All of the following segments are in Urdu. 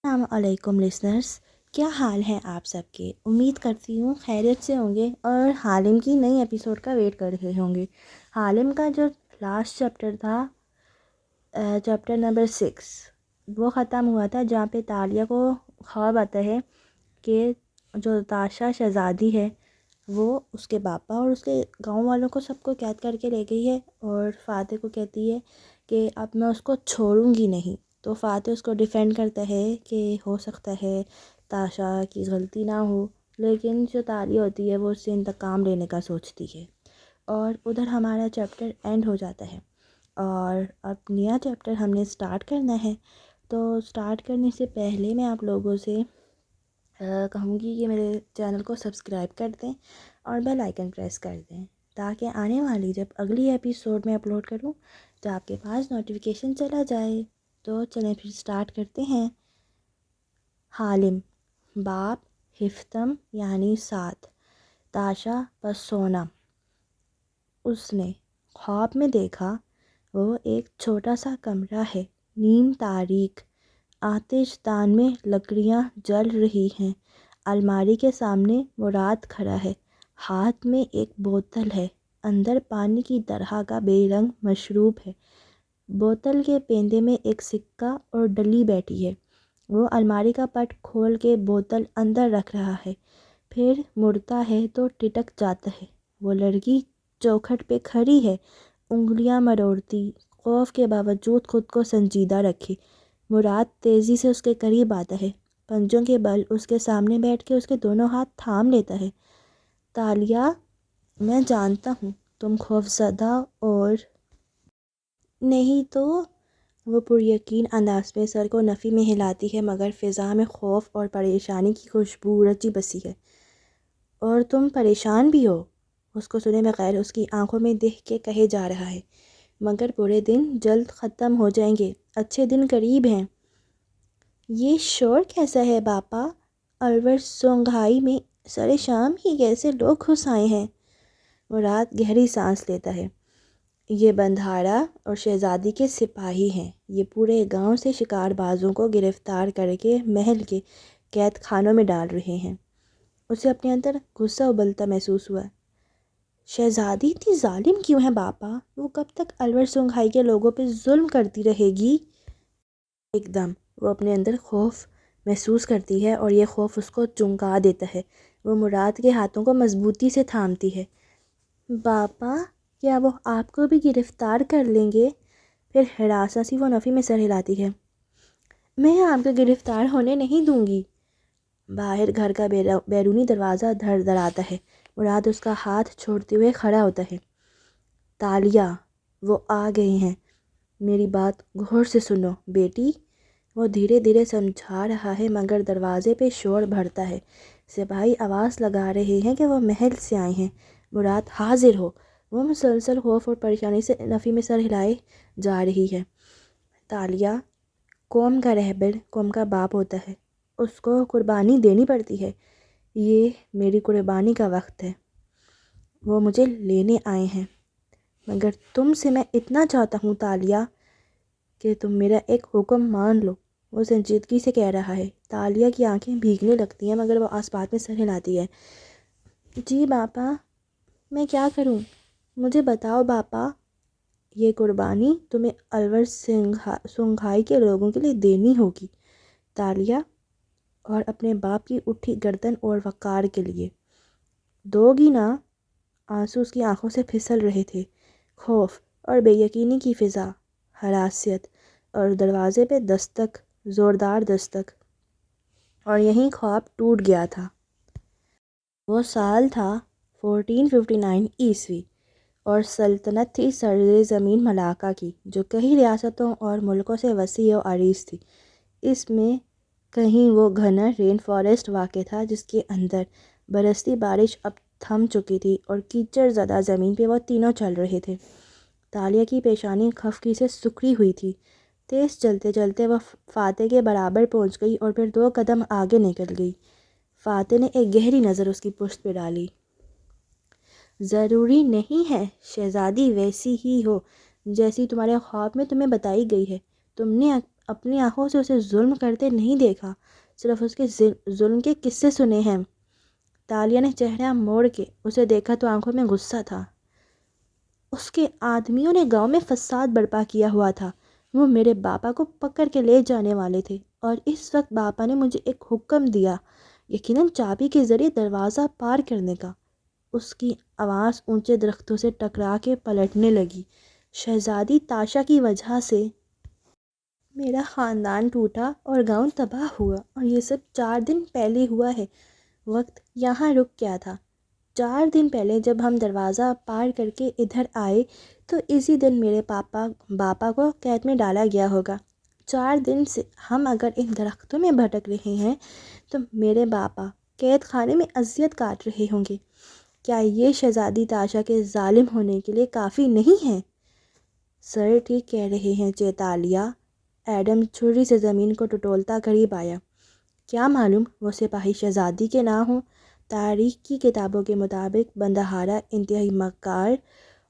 السلام علیکم لسنرس، کیا حال ہے آپ سب کے؟ امید کرتی ہوں خیریت سے ہوں گے اور حالم کی نئی ایپیسوڈ کا ویٹ کر رہے ہوں گے۔ حالم کا جو لاسٹ چیپٹر تھا، چیپٹر نمبر 6، وہ ختم ہوا تھا جہاں پہ تالیہ کو خواب آتا ہے کہ جو تاشا شہزادی ہے وہ اس کے باپا اور اس کے گاؤں والوں کو سب کو قید کر کے لے گئی ہے، اور فاتح کو کہتی ہے کہ اب میں اس کو چھوڑوں گی نہیں۔ تو فاتح اس کو ڈیفینڈ کرتا ہے کہ ہو سکتا ہے تاشا کی غلطی نہ ہو، لیکن جو تالیہ ہوتی ہے وہ اس سے انتقام لینے کا سوچتی ہے، اور ادھر ہمارا چیپٹر اینڈ ہو جاتا ہے۔ اور اب نیا چیپٹر ہم نے سٹارٹ کرنا ہے، تو سٹارٹ کرنے سے پہلے میں آپ لوگوں سے کہوں گی کہ میرے چینل کو سبسکرائب کر دیں اور بیل آئیکن پریس کر دیں، تاکہ آنے والی جب اگلی ایپیسوڈ میں اپلوڈ کروں تو آپ کے پاس نوٹیفیکیشن چلا جائے۔ تو چلیں پھر سٹارٹ کرتے ہیں۔ حالم، باپ ہفتم یعنی 7، تاشا پس سونا۔ اس نے خواب میں دیکھا وہ ایک چھوٹا سا کمرہ ہے، نیم تاریک، آتش دان میں لکڑیاں جل رہی ہیں۔ الماری کے سامنے مراد کھڑا ہے، ہاتھ میں ایک بوتل ہے، اندر پانی کی طرح کا بے رنگ مشروب ہے۔ بوتل کے پیندے میں ایک سکہ اور ڈلی بیٹھی ہے۔ وہ الماری کا پٹ کھول کے بوتل اندر رکھ رہا ہے، پھر مڑتا ہے تو ٹٹک جاتا ہے۔ وہ لڑکی چوکھٹ پہ کھڑی ہے، انگلیاں مروڑتی، خوف کے باوجود خود کو سنجیدہ رکھے۔ مراد تیزی سے اس کے قریب آتا ہے، پنجوں کے بل اس کے سامنے بیٹھ کے اس کے دونوں ہاتھ تھام لیتا ہے۔ تالیہ، میں جانتا ہوں تم خوفزدہ اور نہیں تو، وہ پر یقین انداز میں سر کو نفی میں ہلاتی ہے، مگر فضا میں خوف اور پریشانی کی خوشبو رچی بسی ہے۔ اور تم پریشان بھی ہو، اس کو سنے بغیر اس کی آنکھوں میں دیکھ کے کہے جا رہا ہے، مگر برے دن جلد ختم ہو جائیں گے، اچھے دن قریب ہیں۔ یہ شور کیسا ہے باپا؟ الور سونگھائی میں سر شام ہی کیسے لوگ گھس آئے ہیں؟ مراد گہری سانس لیتا ہے۔ یہ بندھارا اور شہزادی کے سپاہی ہیں، یہ پورے گاؤں سے شکار بازوں کو گرفتار کر کے محل کے قید خانوں میں ڈال رہے ہیں۔ اسے اپنے اندر غصہ ابلتا محسوس ہوا۔ شہزادی اتنی ظالم کیوں ہے باپا؟ وہ کب تک الور سونگھائی کے لوگوں پہ ظلم کرتی رہے گی؟ ایک دم وہ اپنے اندر خوف محسوس کرتی ہے، اور یہ خوف اس کو چونکا دیتا ہے۔ وہ مراد کے ہاتھوں کو مضبوطی سے تھامتی ہے۔ باپا، کیا وہ آپ کو بھی گرفتار کر لیں گے؟ پھر ہراساں سی وہ نفی میں سر ہلاتی ہے۔ میں آپ کو گرفتار ہونے نہیں دوں گی۔ باہر گھر کا بیرونی دروازہ دھڑ دھڑاتا ہے۔ مراد اس کا ہاتھ چھوڑتے ہوئے کھڑا ہوتا ہے۔ تالیہ، وہ آ گئے ہیں، میری بات غور سے سنو بیٹی۔ وہ دھیرے دھیرے سمجھا رہا ہے، مگر دروازے پہ شور بڑھتا ہے۔ سپاہی آواز لگا رہے ہیں کہ وہ محل سے آئے ہیں، مراد حاضر ہو۔ وہ مسلسل خوف اور پریشانی سے نفی میں سر ہلائے جا رہی ہے۔ تالیہ، قوم کا رہبر قوم کا باپ ہوتا ہے، اس کو قربانی دینی پڑتی ہے۔ یہ میری قربانی کا وقت ہے، وہ مجھے لینے آئے ہیں، مگر تم سے میں اتنا چاہتا ہوں تالیہ کہ تم میرا ایک حکم مان لو، وہ سنجیدگی سے کہہ رہا ہے۔ تالیہ کی آنکھیں بھیگنے لگتی ہیں، مگر وہ آس پاس میں سر ہلاتی ہے۔ جی باپا، میں کیا کروں؟ مجھے بتاؤ باپا۔ یہ قربانی تمہیں الور سونگھائی کے لوگوں کے لیے دینی ہوگی تالیہ، اور اپنے باپ کی اٹھی گردن اور وقار کے لیے دو گی نا؟ آنسو اس کی آنکھوں سے پھسل رہے تھے۔ خوف اور بے یقینی کی فضا، حراسیت، اور دروازے پہ دستک، زوردار دستک، اور یہیں خواب ٹوٹ گیا تھا۔ وہ سال تھا 1459 عیسوی، اور سلطنت تھی سرزمین ملاکا کی، جو کئی ریاستوں اور ملکوں سے وسیع و عریض تھی۔ اس میں کہیں وہ گھنا رین فارسٹ واقع تھا، جس کے اندر برستی بارش اب تھم چکی تھی، اور کیچڑ زدہ زمین پہ وہ تینوں چل رہے تھے۔ تالیہ کی پیشانی خفگی سے سکڑی ہوئی تھی۔ تیز چلتے چلتے وہ فاتح کے برابر پہنچ گئی، اور پھر 2 قدم آگے نکل گئی۔ فاتح نے ایک گہری نظر اس کی پشت پہ ڈالی۔ ضروری نہیں ہے شہزادی ویسی ہی ہو جیسی تمہارے خواب میں تمہیں بتائی گئی ہے۔ تم نے اپنی آنکھوں سے اسے ظلم کرتے نہیں دیکھا، صرف اس کے ظلم کے قصے سنے ہیں۔ تالیہ نے چہرہ موڑ کے اسے دیکھا تو آنکھوں میں غصہ تھا۔ اس کے آدمیوں نے گاؤں میں فساد برپا کیا ہوا تھا، وہ میرے باپا کو پکڑ کے لے جانے والے تھے، اور اس وقت باپا نے مجھے ایک حکم دیا، یقیناً چابی کے ذریعے دروازہ پار کرنے کا۔ اس کی آواز اونچے درختوں سے ٹکرا کے پلٹنے لگی۔ شہزادی تاشا کی وجہ سے میرا خاندان ٹوٹا اور گاؤں تباہ ہوا، اور یہ سب 4 دن پہلے ہوا ہے۔ وقت یہاں رک گیا تھا۔ 4 دن پہلے جب ہم دروازہ پار کر کے ادھر آئے تو اسی دن میرے باپا کو قید میں ڈالا گیا ہوگا۔ 4 دن سے ہم اگر ان درختوں میں بھٹک رہے ہیں تو میرے باپا قید خانے میں اذیت کاٹ رہے ہوں گے۔ کیا یہ شہزادی تاشا کے ظالم ہونے کے لیے کافی نہیں ہے؟ سر ٹھیک کہہ رہے ہیں چیتالیہ۔ ایڈم چھری سے زمین کو ٹٹولتا قریب آیا۔ کیا معلوم وہ سپاہی شہزادی کے نہ ہوں؟ تاریخ کی کتابوں کے مطابق بندہارا انتہائی مکار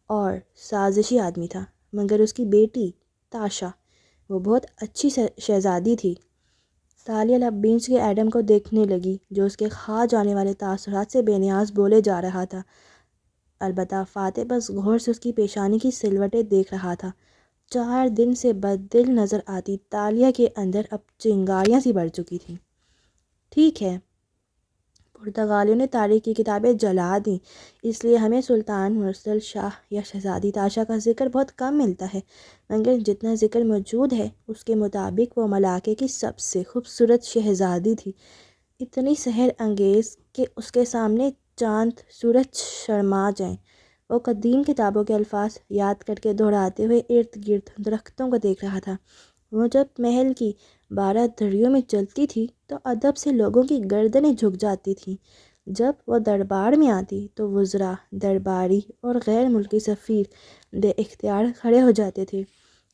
اور سازشی آدمی تھا، مگر اس کی بیٹی تاشا وہ بہت اچھی شہزادی تھی۔ تالیہ لب بینچ کے ایڈم کو دیکھنے لگی جو اس کے کھا جانے والے تاثرات سے بے نیاز بولے جا رہا تھا۔ البتہ فاتح بس غور سے اس کی پیشانی کی سلوٹیں دیکھ رہا تھا۔ 4 دن سے بددل نظر آتی تالیہ کے اندر اب چنگاریاں سی بڑھ چکی تھیں۔ ٹھیک ہے، پرتگالیوں نے تاریخ کی کتابیں جلا دیں، اس لیے ہمیں سلطان مرسل شاہ یا شہزادی تاشا کا ذکر بہت کم ملتا ہے، مگر جتنا ذکر موجود ہے اس کے مطابق وہ ملاقے کی سب سے خوبصورت شہزادی تھی، اتنی سحر انگیز کہ اس کے سامنے چاند سورج شرما جائیں۔ وہ قدیم کتابوں کے الفاظ یاد کر کے دہراتے ہوئے ارد گرد درختوں کو دیکھ رہا تھا۔ وہ جب محل کی 12 دھڑیوں میں چلتی تھی تو ادب سے لوگوں کی گردنیں جھک جاتی تھیں، جب وہ دربار میں آتی تو وزراء، درباری اور غیر ملکی سفیر بے اختیار کھڑے ہو جاتے تھے۔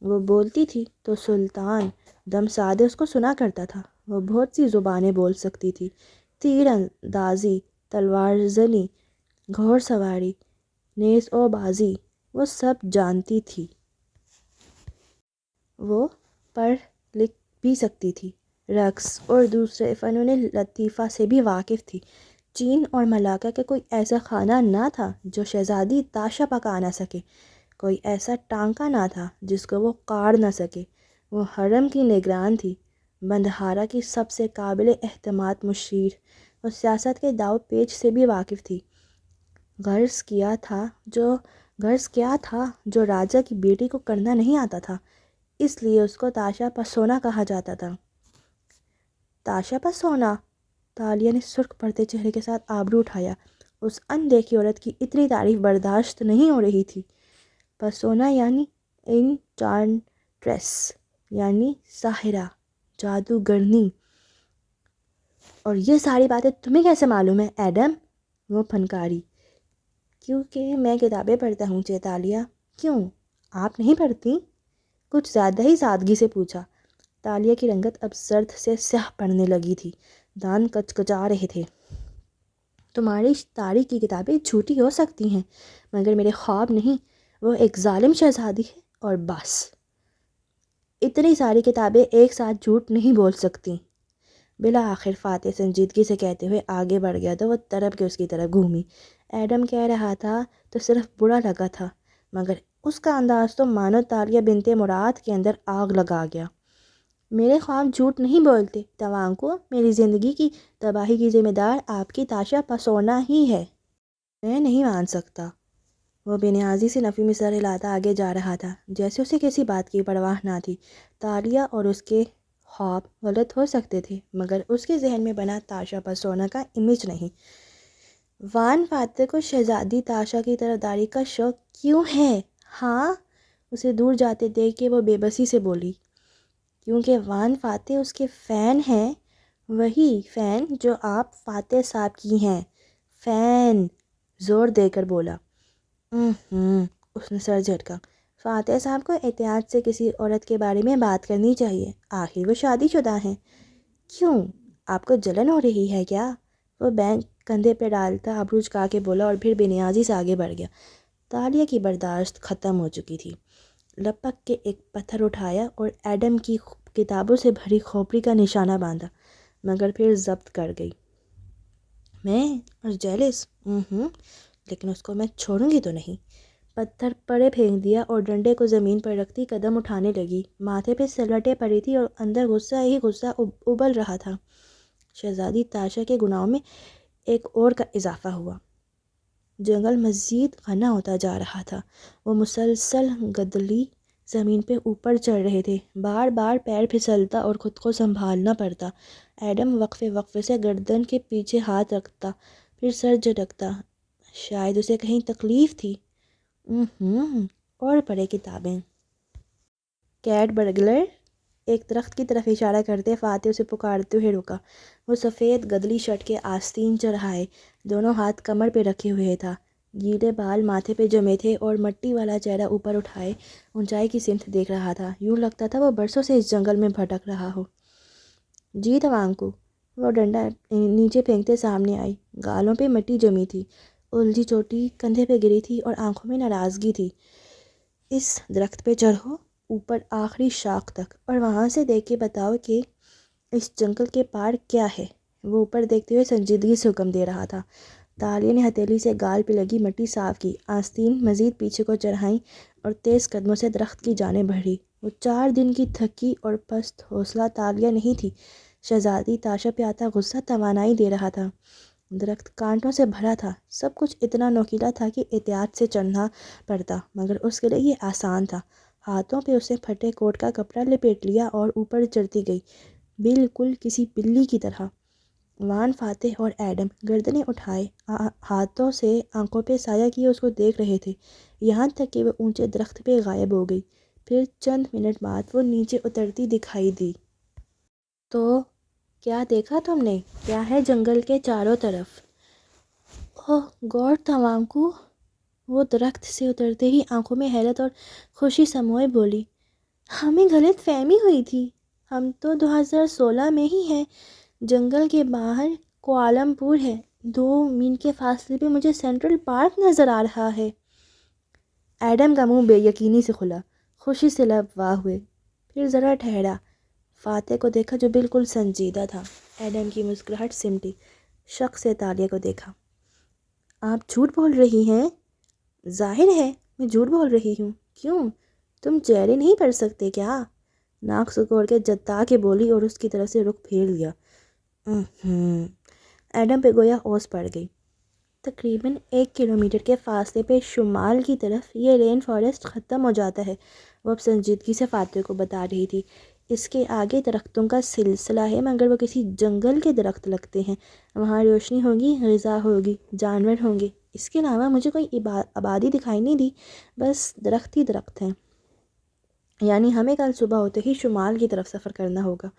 وہ بولتی تھی تو سلطان دم سادے اس کو سنا کرتا تھا۔ وہ بہت سی زبانیں بول سکتی تھی، تیر اندازی، تلوار زنی، گھوڑ سواری، نیز و بازی، وہ سب جانتی تھی۔ وہ پڑھ لکھ بھی سکتی تھی، رقص اور دوسرے فنون لطیفہ سے بھی واقف تھی۔ چین اور ملاقہ کا کوئی ایسا کھانا نہ تھا جو شہزادی تاشا پکا نہ سکے، کوئی ایسا ٹانکا نہ تھا جس کو وہ کاڑ نہ سکے۔ وہ حرم کی نگران تھی، بندہارا کی سب سے قابل اعتماد مشیر۔ وہ سیاست کے داؤ پیچ سے بھی واقف تھی۔ غرض کیا تھا جو راجا کی بیٹی کو کرنا نہیں آتا تھا، اس لیے اس کو تاشا پسونا کہا جاتا تھا۔ تاشا پسونا؟ تالیہ نے سرخ پڑتے چہرے کے ساتھ آبرو اٹھایا۔ اس اندیکھی عورت کی اتنی تعریف برداشت نہیں ہو رہی تھی۔ پسونا یعنی انچانٹریس، یعنی ساحرہ، جادوگرنی۔ اور یہ ساری باتیں تمہیں کیسے معلوم ہیں ایڈم؟ وہ پھنکاری۔ کیونکہ میں کتابیں پڑھتا ہوں چیتالیہ۔ کیوں، آپ نہیں پڑھتی؟ کچھ زیادہ ہی سادگی سے پوچھا۔ تالیہ کی رنگت اب زرد سے سیاہ پڑنے لگی تھی، دانت کچکچا رہے تھے۔ تمہاری تاریخ کی کتابیں جھوٹی ہو سکتی ہیں مگر میرے خواب نہیں۔ وہ ایک ظالم شہزادی ہے اور بس۔ اتنی ساری کتابیں ایک ساتھ جھوٹ نہیں بول سکتی۔ بالآخر فاتح سنجیدگی سے کہتے ہوئے آگے بڑھ گیا تو وہ تڑپ کے اس کی طرف گھومی۔ ایڈم کہہ رہا تھا تو صرف برا لگا تھا، مگر اس کا انداز تو مانو تالیہ بنت مراد کے اندر آگ لگا گیا۔ میرے خواب جھوٹ نہیں بولتے توانکو، میری زندگی کی تباہی کی ذمہ دار آپ کی تاشا پسونا ہی ہے۔ میں نہیں مان سکتا۔ وہ بے نیازی سے نفی میں سر ہلاتا آگے جا رہا تھا جیسے اسے کسی بات کی پرواہ نہ تھی۔ تالیہ اور اس کے خواب غلط ہو سکتے تھے مگر اس کے ذہن میں بنا تاشا پسونا کا امیج نہیں۔ وان فاتح کو شہزادی تاشا کی طرفداری کا شوق کیوں ہے؟ ہاں، اسے دور جاتے دیکھ کے وہ بے بسی سے بولی۔ کیونکہ وان فاتح اس کے فین ہیں، وہی فین جو آپ فاتح صاحب کی ہیں۔ فین، زور دے کر بولا۔ اس نے سر جھٹکا۔ فاتح صاحب کو احتیاط سے کسی عورت کے بارے میں بات کرنی چاہیے، آخر وہ شادی شدہ ہیں۔ کیوں، آپ کو جلن ہو رہی ہے کیا؟ وہ بینک کندھے پہ ڈالتا آبرو جھکا کے بولا اور پھر بے نیازی سے آگے بڑھ گیا۔ تالیہ کی برداشت ختم ہو چکی تھی۔ لپک کے ایک پتھر اٹھایا اور ایڈم کی کتابوں سے بھری کھوپڑی کا نشانہ باندھا، مگر پھر ضبط کر گئی۔ میں اور جیلس، لیکن اس کو میں چھوڑوں گی تو نہیں۔ پتھر پڑے پھینک دیا اور ڈنڈے کو زمین پر رکھتی قدم اٹھانے لگی۔ ماتھے پہ سلوٹیں پڑی تھی اور اندر غصہ ہی غصہ ابل رہا تھا۔ شہزادی تاشا کے گناہوں میں ایک اور کا اضافہ ہوا۔ جنگل مزید گھنا ہوتا جا رہا تھا۔ وہ مسلسل گدلی زمین پہ اوپر چڑھ رہے تھے، بار بار پیر پھسلتا اور خود کو سنبھالنا پڑتا۔ ایڈم وقفے وقفے سے گردن کے پیچھے ہاتھ رکھتا، پھر سر جھٹکتا۔ شاید اسے کہیں تکلیف تھی۔ اور پڑھے کتابیں۔ کیٹ برگلر، ایک درخت کی طرف اشارہ کرتے فاتح اسے پکارتے ہوئے رکا۔ وہ سفید گدلی شرٹ کے آستین چڑھائے دونوں ہاتھ کمر پہ رکھے ہوئے تھا، گیلے بال ماتھے پہ جمے تھے اور مٹی والا چہرہ اوپر اٹھائے اونچائی کی سمت دیکھ رہا تھا۔ یوں لگتا تھا وہ برسوں سے اس جنگل میں بھٹک رہا ہو۔ جی توانکو، وہ ڈنڈا نیچے پھینکتے سامنے آئی۔ گالوں پہ مٹی جمی تھی، الجھی چوٹی کندھے پہ گری تھی اور آنکھوں میں ناراضگی تھی۔ اس درخت پہ چڑھو، اوپر آخری شاخ تک، اور وہاں سے دیکھ کے بتاؤ کہ اس جنگل کے پار کیا ہے۔ وہ اوپر دیکھتے ہوئے سنجیدگی سے حکم دے رہا تھا۔ تالیہ نے ہتھیلی سے گال پہ لگی مٹی صاف کی، آستین مزید پیچھے کو چڑھائیں اور تیز قدموں سے درخت کی جانب بڑھی۔ وہ 4 دن کی تھکی اور پست حوصلہ تالیہ نہیں تھی۔ شہزادی تاشا پہ آتا غصہ توانائی دے رہا تھا۔ درخت کانٹوں سے بھرا تھا، سب کچھ اتنا نوکیلا تھا کہ احتیاط سے چڑھنا پڑتا، مگر اس کے لیے یہ آسان تھا۔ ہاتھوں پہ اسے پھٹے کوٹ کا کپڑا لپیٹ لیا اور اوپر چڑھتی گئی، بالکل کسی بلی کی طرح۔ وان، فاتح اور ایڈم گردنیں اٹھائے ہاتھوں سے آنکھوں پہ سایہ کیے اس کو دیکھ رہے تھے، یہاں تک کہ وہ اونچے درخت پہ غائب ہو گئی۔ پھر چند منٹ بعد وہ نیچے اترتی دکھائی دی۔ تو کیا دیکھا تم نے؟ کیا ہے جنگل کے چاروں طرف؟ اوہ گاڈ توانکو، وہ درخت سے اترتے ہی آنکھوں میں حیرت اور خوشی سموئے بولی۔ ہمیں غلط فہمی ہوئی تھی، ہم تو 2016 میں ہی ہیں۔ جنگل کے باہر کوالالمپور ہے، 2 میل کے فاصلے پہ مجھے سینٹرل پارک نظر آ رہا ہے۔ ایڈم کا منہ بے یقینی سے کھلا، خوشی سے لب واہ ہوئے، پھر ذرا ٹھہرا۔ فاتح کو دیکھا جو بالکل سنجیدہ تھا۔ ایڈم کی مسکراہٹ سمٹی، شک سے تالیہ کو دیکھا۔ آپ جھوٹ بول رہی ہیں؟ ظاہر ہے میں جھوٹ بول رہی ہوں۔ کیوں؟ تم چہرے نہیں پڑھ سکتے کیا؟ ناک سکوڑ کے جتا کے بولی اور اس کی طرف سے رخ پھیر لیا۔ ایڈم پہ گویا اوس پڑ گئی۔ تقریباً 1 کلومیٹر کے فاصلے پہ شمال کی طرف یہ رین فارسٹ ختم ہو جاتا ہے، وہ اب سنجیدگی سے فاتح کو بتا رہی تھی۔ اس کے آگے درختوں کا سلسلہ ہے، مگر وہ کسی جنگل کے درخت لگتے ہیں۔ وہاں روشنی ہوگی، غذا ہوگی، جانور ہوں گے، اس کے علاوہ مجھے کوئی آبادی دکھائی نہیں دی، بس درخت ہی درخت ہیں۔ یعنی ہمیں کل صبح ہوتے ہی شمال کی طرف سفر کرنا ہوگا۔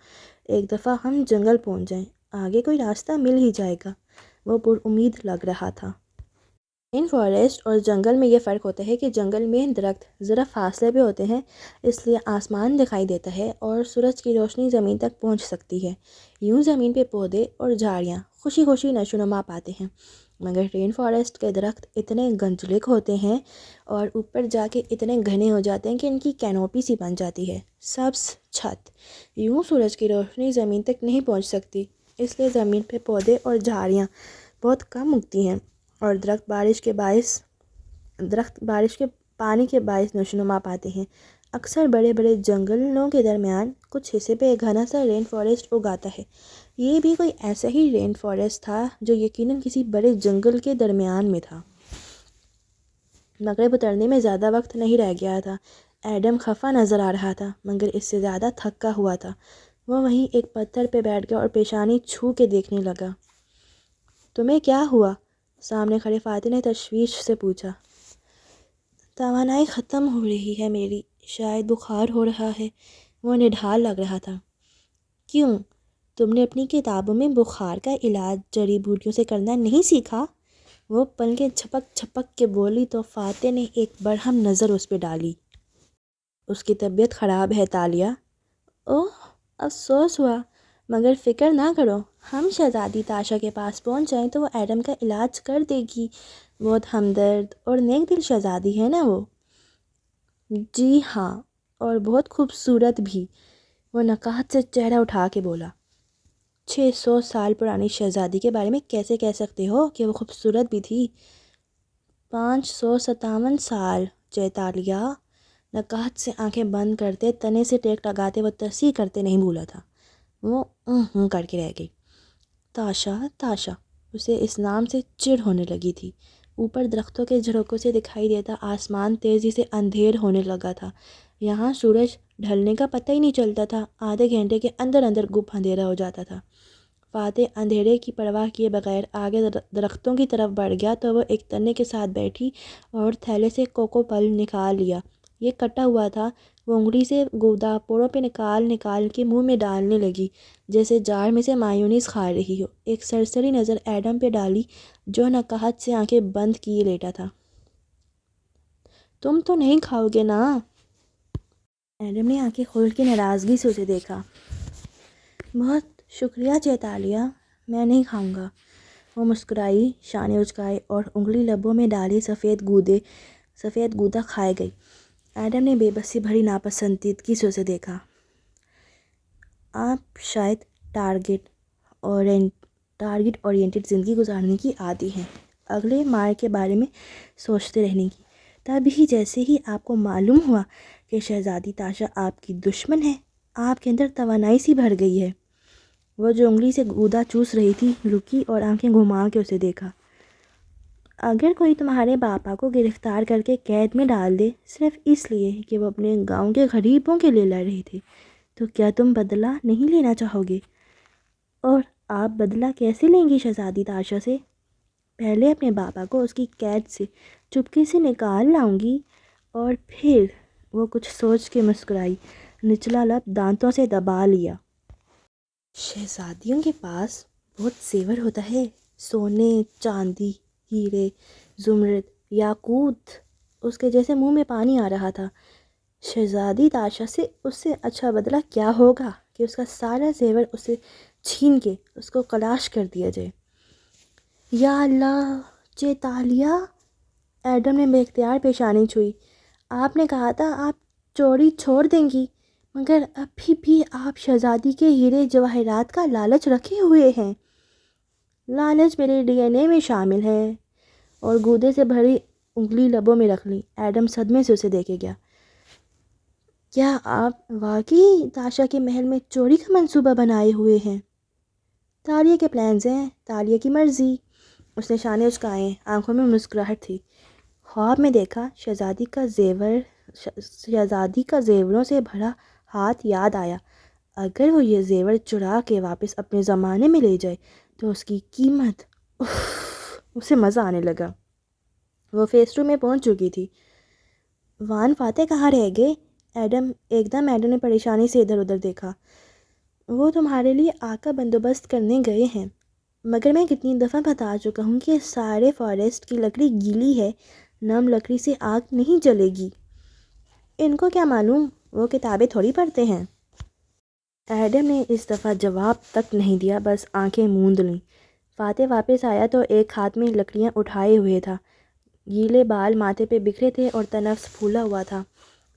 ایک دفعہ ہم جنگل پہنچ جائیں، آگے کوئی راستہ مل ہی جائے گا۔ وہ پر امید لگ رہا تھا۔ رین فارسٹ اور جنگل میں یہ فرق ہوتا ہے کہ جنگل میں درخت ذرا فاصلے پہ ہوتے ہیں، اس لیے آسمان دکھائی دیتا ہے اور سورج کی روشنی زمین تک پہنچ سکتی ہے۔ یوں زمین پہ پودے اور جھاڑیاں خوشی خوشی نشو و نما پاتے ہیں، مگر رین فارسٹ کے درخت اتنے گنجلک ہوتے ہیں اور اوپر جا کے اتنے گھنے ہو جاتے ہیں کہ ان کی کینوپی سی بن جاتی ہے، سبز چھت۔ یوں سورج کی روشنی زمین تک نہیں پہنچ سکتی، اس لیے زمین پہ پودے اور جھاڑیاں بہت کم اگتی ہیں اور درخت بارش کے پانی کے باعث نشو و نما پاتے ہیں۔ اکثر بڑے بڑے جنگلوں کے درمیان کچھ حصے پہ ایک گھنا سا رین فارسٹ اگاتا ہے۔ یہ بھی کوئی ایسا ہی رین فارسٹ تھا جو یقیناً کسی بڑے جنگل کے درمیان میں تھا۔ مغرب اترنے میں زیادہ وقت نہیں رہ گیا تھا۔ ایڈم خفا نظر آ رہا تھا، مگر اس سے زیادہ تھکا ہوا تھا۔ وہ وہیں ایک پتھر پہ بیٹھ گیا اور پیشانی چھو کے دیکھنے لگا۔ تمہیں کیا ہوا؟ سامنے کھڑے فاتح نے تشویش سے پوچھا۔ توانائی ختم ہو رہی ہے میری، شاید بخار ہو رہا ہے۔ وہ نڈھال لگ رہا تھا۔ کیوں؟ تم نے اپنی کتابوں میں بخار کا علاج جڑی بوٹیوں سے کرنا نہیں سیکھا؟ وہ پلکیں جھپک جھپک کے بولی تو فاتح نے ایک برہم نظر اس پہ ڈالی۔ اس کی طبیعت خراب ہے تالیہ۔ اوہ افسوس ہوا، مگر فکر نہ کرو، ہم شہزادی تاشا کے پاس پہنچ جائیں تو وہ ایڈم کا علاج کر دے گی۔ بہت ہمدرد اور نیک دل شہزادی ہے نا وہ؟ جی ہاں، اور بہت خوبصورت بھی۔ وہ نکات سے چہرہ اٹھا کے بولا، 600 سال پرانی شہزادی کے بارے میں کیسے کہہ سکتے ہو کہ وہ خوبصورت بھی تھی؟ 557 سال، چیتالیہ۔ نکات سے آنکھیں بند کرتے تنے سے ٹیک لگاتے وہ تصحیح کرتے نہیں بھولا تھا۔ وہ کر کے رہ گئی۔ تاشا، تاشا، اسے اس نام سے چڑ ہونے لگی تھی۔ اوپر درختوں کے جھروکوں سے دکھائی دیتا آسمان تیزی سے اندھیر ہونے لگا تھا۔ یہاں سورج ڈھلنے کا پتہ ہی نہیں چلتا تھا، آدھے گھنٹے کے اندر اندر گپ اندھیرا ہو جاتا تھا۔ فاتح اندھیرے کی پرواہ کیے بغیر آگے درختوں کی طرف بڑھ گیا تو وہ ایک تنے کے ساتھ بیٹھی اور تھیلے سے کوکو پل نکال لیا۔ یہ کٹا ہوا تھا۔ وہ انگلی سے گودا پوڑوں پہ نکال کے منہ میں ڈالنے لگی، جیسے جار میں سے مایونیز کھا رہی ہو۔ ایک سرسری نظر ایڈم پہ ڈالی جو نکہت سے آنکھیں بند کیے لیٹا تھا۔ تم تو نہیں کھاؤ گے نا؟ ایڈم نے آنکھیں کھول کے ناراضگی سے اسے دیکھا۔ بہت شکریہ چیتالیہ، میں نہیں کھاؤں گا۔ وہ مسکرائی، شانے اچکائے اور انگلی لبوں میں ڈالی سفید گودا کھائے گئی۔ ایڈم نے بے بسی بھری ناپسندیدگی سے اسے دیکھا۔ آپ شاید ٹارگٹ اورینٹڈ زندگی گزارنے کی عادی ہیں، اگلے مار کے بارے میں سوچتے رہنے کی۔ تبھی جیسے ہی آپ کو معلوم ہوا کہ شہزادی تاشا آپ کی دشمن ہے، آپ کے اندر توانائی سی بھر گئی ہے۔ وہ جو انگلی سے گودا چوس رہی تھی رکی اور آنکھیں گھما کے اسے دیکھا۔ اگر کوئی تمہارے باپا کو گرفتار کر کے قید میں ڈال دے صرف اس لیے کہ وہ اپنے گاؤں کے غریبوں کے لیے لڑ رہے تھے، تو کیا تم بدلہ نہیں لینا چاہو گے؟ اور آپ بدلہ کیسے لیں گی شہزادی تاشا سے؟ پہلے اپنے باپا کو اس کی قید سے چپکے سے نکال لاؤں گی اور پھر… وہ کچھ سوچ کے مسکرائی، نچلا لب دانتوں سے دبا لیا۔ شہزادیوں کے پاس بہت زیور ہوتا ہے، سونے، چاندی، ہیرے، زمرد، یاقوت۔ اس کے جیسے منہ میں پانی آ رہا تھا۔ شہزادی تاشا سے اس سے اچھا بدلہ کیا ہوگا کہ اس کا سارا زیور اسے چھین کے اس کو خلاص کر دیا جائے۔ یا اللہ، چیتالیہ! ایڈم نے بے اختیار پیشانی چھوئی۔ آپ نے کہا تھا آپ چوری چھوڑ دیں گی، مگر ابھی بھی آپ شہزادی کے ہیرے جواہرات کا لالچ رکھے ہوئے ہیں۔ لالچ میرے ڈی این اے میں شامل ہے۔ اور گودے سے بھری انگلی لبوں میں رکھ لی۔ ایڈم صدمے سے اسے دیکھے گیا۔ کیا آپ واقعی تاشا کے محل میں چوری کا منصوبہ بنائے ہوئے ہیں؟ تالیہ کے پلانز ہیں، تالیہ کی مرضی۔ اس نے شانے اچکائے، آنکھوں میں مسکراہٹ تھی۔ خواب میں دیکھا شہزادی کا زیوروں سے بھرا ہاتھ یاد آیا۔ اگر وہ یہ زیور چرا کے واپس اپنے زمانے میں لے جائے تو اس کی قیمت… اسے مزہ آنے لگا۔ وہ فیس روم میں پہنچ چکی تھی۔ وان فاتح کہاں رہ گئے؟ ایک دم ایڈم نے پریشانی سے ادھر ادھر دیکھا۔ وہ تمہارے لیے آگ کا بندوبست کرنے گئے ہیں، مگر میں کتنی دفعہ بتا چکا ہوں کہ سارے فارسٹ کی لکڑی گیلی ہے، نم لکڑی سے آگ نہیں جلے گی۔ ان کو کیا معلوم، وہ کتابیں تھوڑی پڑھتے ہیں۔ ایڈم نے اس دفعہ جواب تک نہیں دیا، بس آنکھیں موند لیں۔ فاتح واپس آیا تو ایک ہاتھ میں لکڑیاں اٹھائے ہوئے تھا۔ گیلے بال ماتھے پہ بکھرے تھے اور تنفس پھولا ہوا تھا۔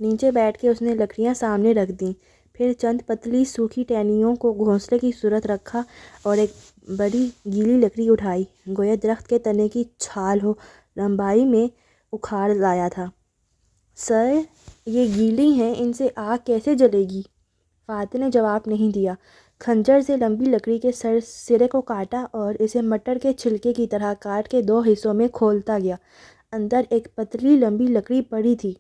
نیچے بیٹھ کے اس نے لکڑیاں سامنے رکھ دیں، پھر چند پتلی سوکھی ٹہنیوں کو گھونسلے کی صورت رکھا اور ایک بڑی گیلی لکڑی اٹھائی، گویا درخت کے تنے کی چھال ہو لمبائی میں اکھاڑ لایا تھا۔ سر، یہ گیلی ہیں، ان سے آگ کیسے جلے گی؟ فاتح نے جواب نہیں دیا۔ خنجر سے لمبی لکڑی کے سرے کو کاٹا اور اسے مٹر کے چھلکے کی طرح کاٹ کے 2 حصوں میں کھولتا گیا۔ اندر ایک پتلی لمبی لکڑی پڑی تھی۔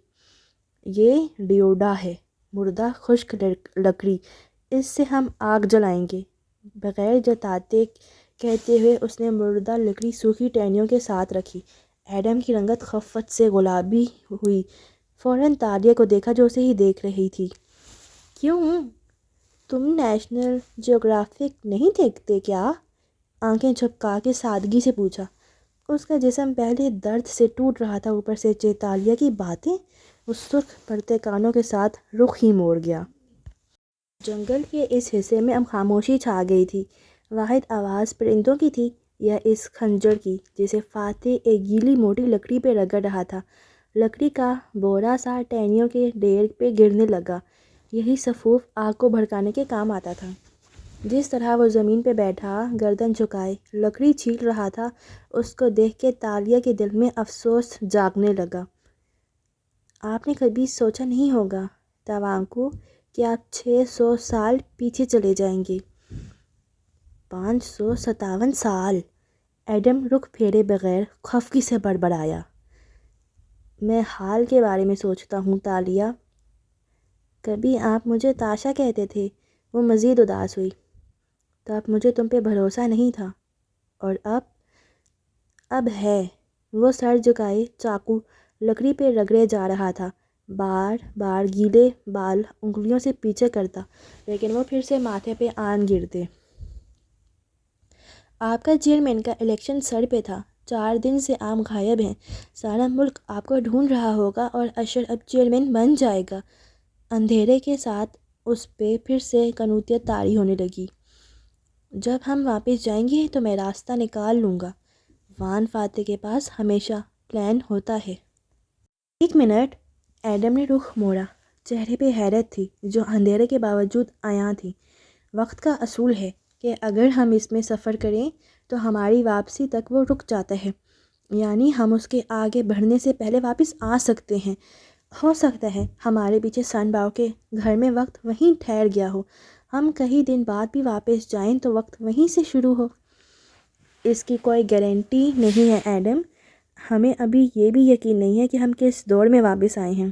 یہ ڈیوڈا ہے، مردہ خشک لکڑی، اس سے ہم آگ جلائیں گے۔ بغیر جتاتے کہتے ہوئے اس نے مردہ لکڑی سوکھی ٹہنیوں کے ساتھ رکھی۔ ایڈم کی رنگت خفت سے گلابی ہوئی۔ فوراً تالیہ کو دیکھا جو اسے ہی دیکھ رہی تھی۔ کیوں؟ تم نیشنل جیوگرافک نہیں دیکھتے کیا؟ آنکھیں جھپکا کے سادگی سے پوچھا۔ اس کا جسم پہلے درد سے ٹوٹ رہا تھا، اوپر سے چیتالیہ کی باتیں۔ اس سرخ پڑتے کانوں کے ساتھ رخ ہی موڑ گیا۔ جنگل کے اس حصے میں اب خاموشی چھا گئی تھی۔ واحد آواز پرندوں کی تھی یا اس خنجر کی جسے فاتح ایک گیلی موٹی لکڑی پہ رگڑ رہا تھا۔ لکڑی کا بورا سا ٹہنیوں کے ڈھیر پہ گرنے لگا۔ یہی صفوف آگ کو بھڑکانے کے کام آتا تھا۔ جس طرح وہ زمین پہ بیٹھا گردن جھکائے لکڑی چھیل رہا تھا، اس کو دیکھ کے تالیہ کے دل میں افسوس جاگنے لگا۔ آپ نے کبھی سوچا نہیں ہوگا تاوانکو کہ آپ 600 سال پیچھے چلے جائیں گے۔ 557 سال! ایڈم رخ پھیرے بغیر خفگی سے بڑبڑایا۔ میں حال کے بارے میں سوچتا ہوں تالیہ۔ کبھی آپ مجھے تاشا کہتے تھے۔ وہ مزید اداس ہوئی۔ تب مجھے تم پہ بھروسہ نہیں تھا، اور اب ہے۔ وہ سر جھکائے چاقو لکڑی پہ رگڑے جا رہا تھا، بار بار گیلے بال انگلیوں سے پیچھے کرتا، لیکن وہ پھر سے ماتھے پہ آن گرتے۔ آپ کا چیئرمین کا الیکشن سر پہ تھا۔ 4 دن سے آپ غائب ہیں۔ سارا ملک آپ کو ڈھونڈ رہا ہوگا اور اشر اب چیئرمین بن جائے گا۔ اندھیرے کے ساتھ اس پہ پھر سے قنوطیت طاری ہونے لگی۔ جب ہم واپس جائیں گے تو میں راستہ نکال لوں گا۔ وان فاتح کے پاس ہمیشہ پلان ہوتا ہے۔ 1 منٹ۔ ایڈم نے رخ موڑا۔ چہرے پہ حیرت تھی جو اندھیرے کے باوجود عیاں تھی۔ وقت کا اصول ہے کہ اگر ہم اس میں سفر کریں تو ہماری واپسی تک وہ رک جاتا ہے، یعنی ہم اس کے آگے بڑھنے سے پہلے واپس آ سکتے ہیں۔ ہو سکتا ہے ہمارے پیچھے سن باؤ کے گھر میں وقت وہیں ٹھہر گیا ہو، ہم کئی دن بعد بھی واپس جائیں تو وقت وہیں سے شروع ہو۔ اس کی کوئی گارنٹی نہیں ہے ایڈم۔ ہمیں ابھی یہ بھی یقین نہیں ہے کہ ہم کس دور میں واپس آئے ہیں۔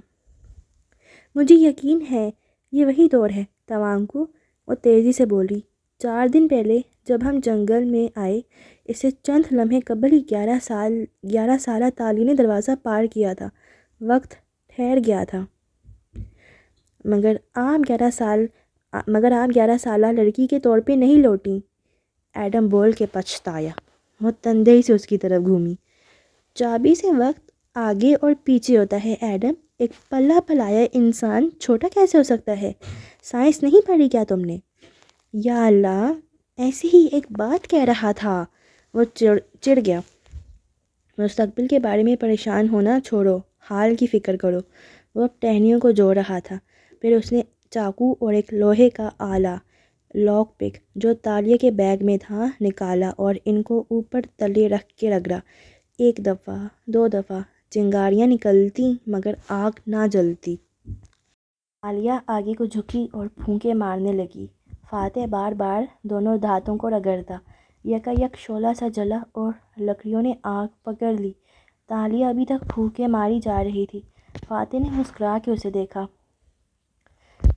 مجھے یقین ہے یہ وہی دور ہے تاوانکو، وہ تیزی سے بولی۔ 4 دن پہلے جب ہم جنگل میں آئے، اس سے چند لمحے قبل ہی 11 سالہ تالی نے دروازہ پار کیا تھا۔ وقت ٹھہر گیا تھا۔ مگر آپ 11 سالہ لڑکی کے طور پہ نہیں لوٹیں۔ ایڈم بول کے پچھتایا۔ وہ تندہی سے اس کی طرف گھومی۔ چابی سے وقت آگے اور پیچھے ہوتا ہے ایڈم۔ ایک پلا پلایا انسان چھوٹا کیسے ہو سکتا ہے؟ سائنس نہیں پڑھی کیا تم نے؟ یا اللہ، ایسی ہی ایک بات کہہ رہا تھا۔ وہ چڑ گیا۔ مستقبل کے بارے میں پریشان ہونا چھوڑو، حال کی فکر کرو۔ وہ اب ٹہنیوں کو جوڑ رہا تھا۔ پھر اس نے چاقو اور ایک لوہے کا آلہ، لاک پک، جو تالیہ کے بیگ میں تھا، نکالا اور ان کو اوپر تلے رکھ کے رگڑا۔ 1 دفعہ، 2 دفعہ، چنگاریاں نکلتی مگر آگ نہ جلتی۔ تالیہ آگے کو جھکی اور پھونکے مارنے لگی۔ فاتح بار بار دونوں دھاتوں کو رگڑتا۔ یکا یک شعلہ سا جلا اور لکڑیوں نے آگ پکڑ لی۔ تالیہ ابھی تک پھونکے ماری جا رہی تھی۔ فاتح نے مسکرا کے اسے دیکھا۔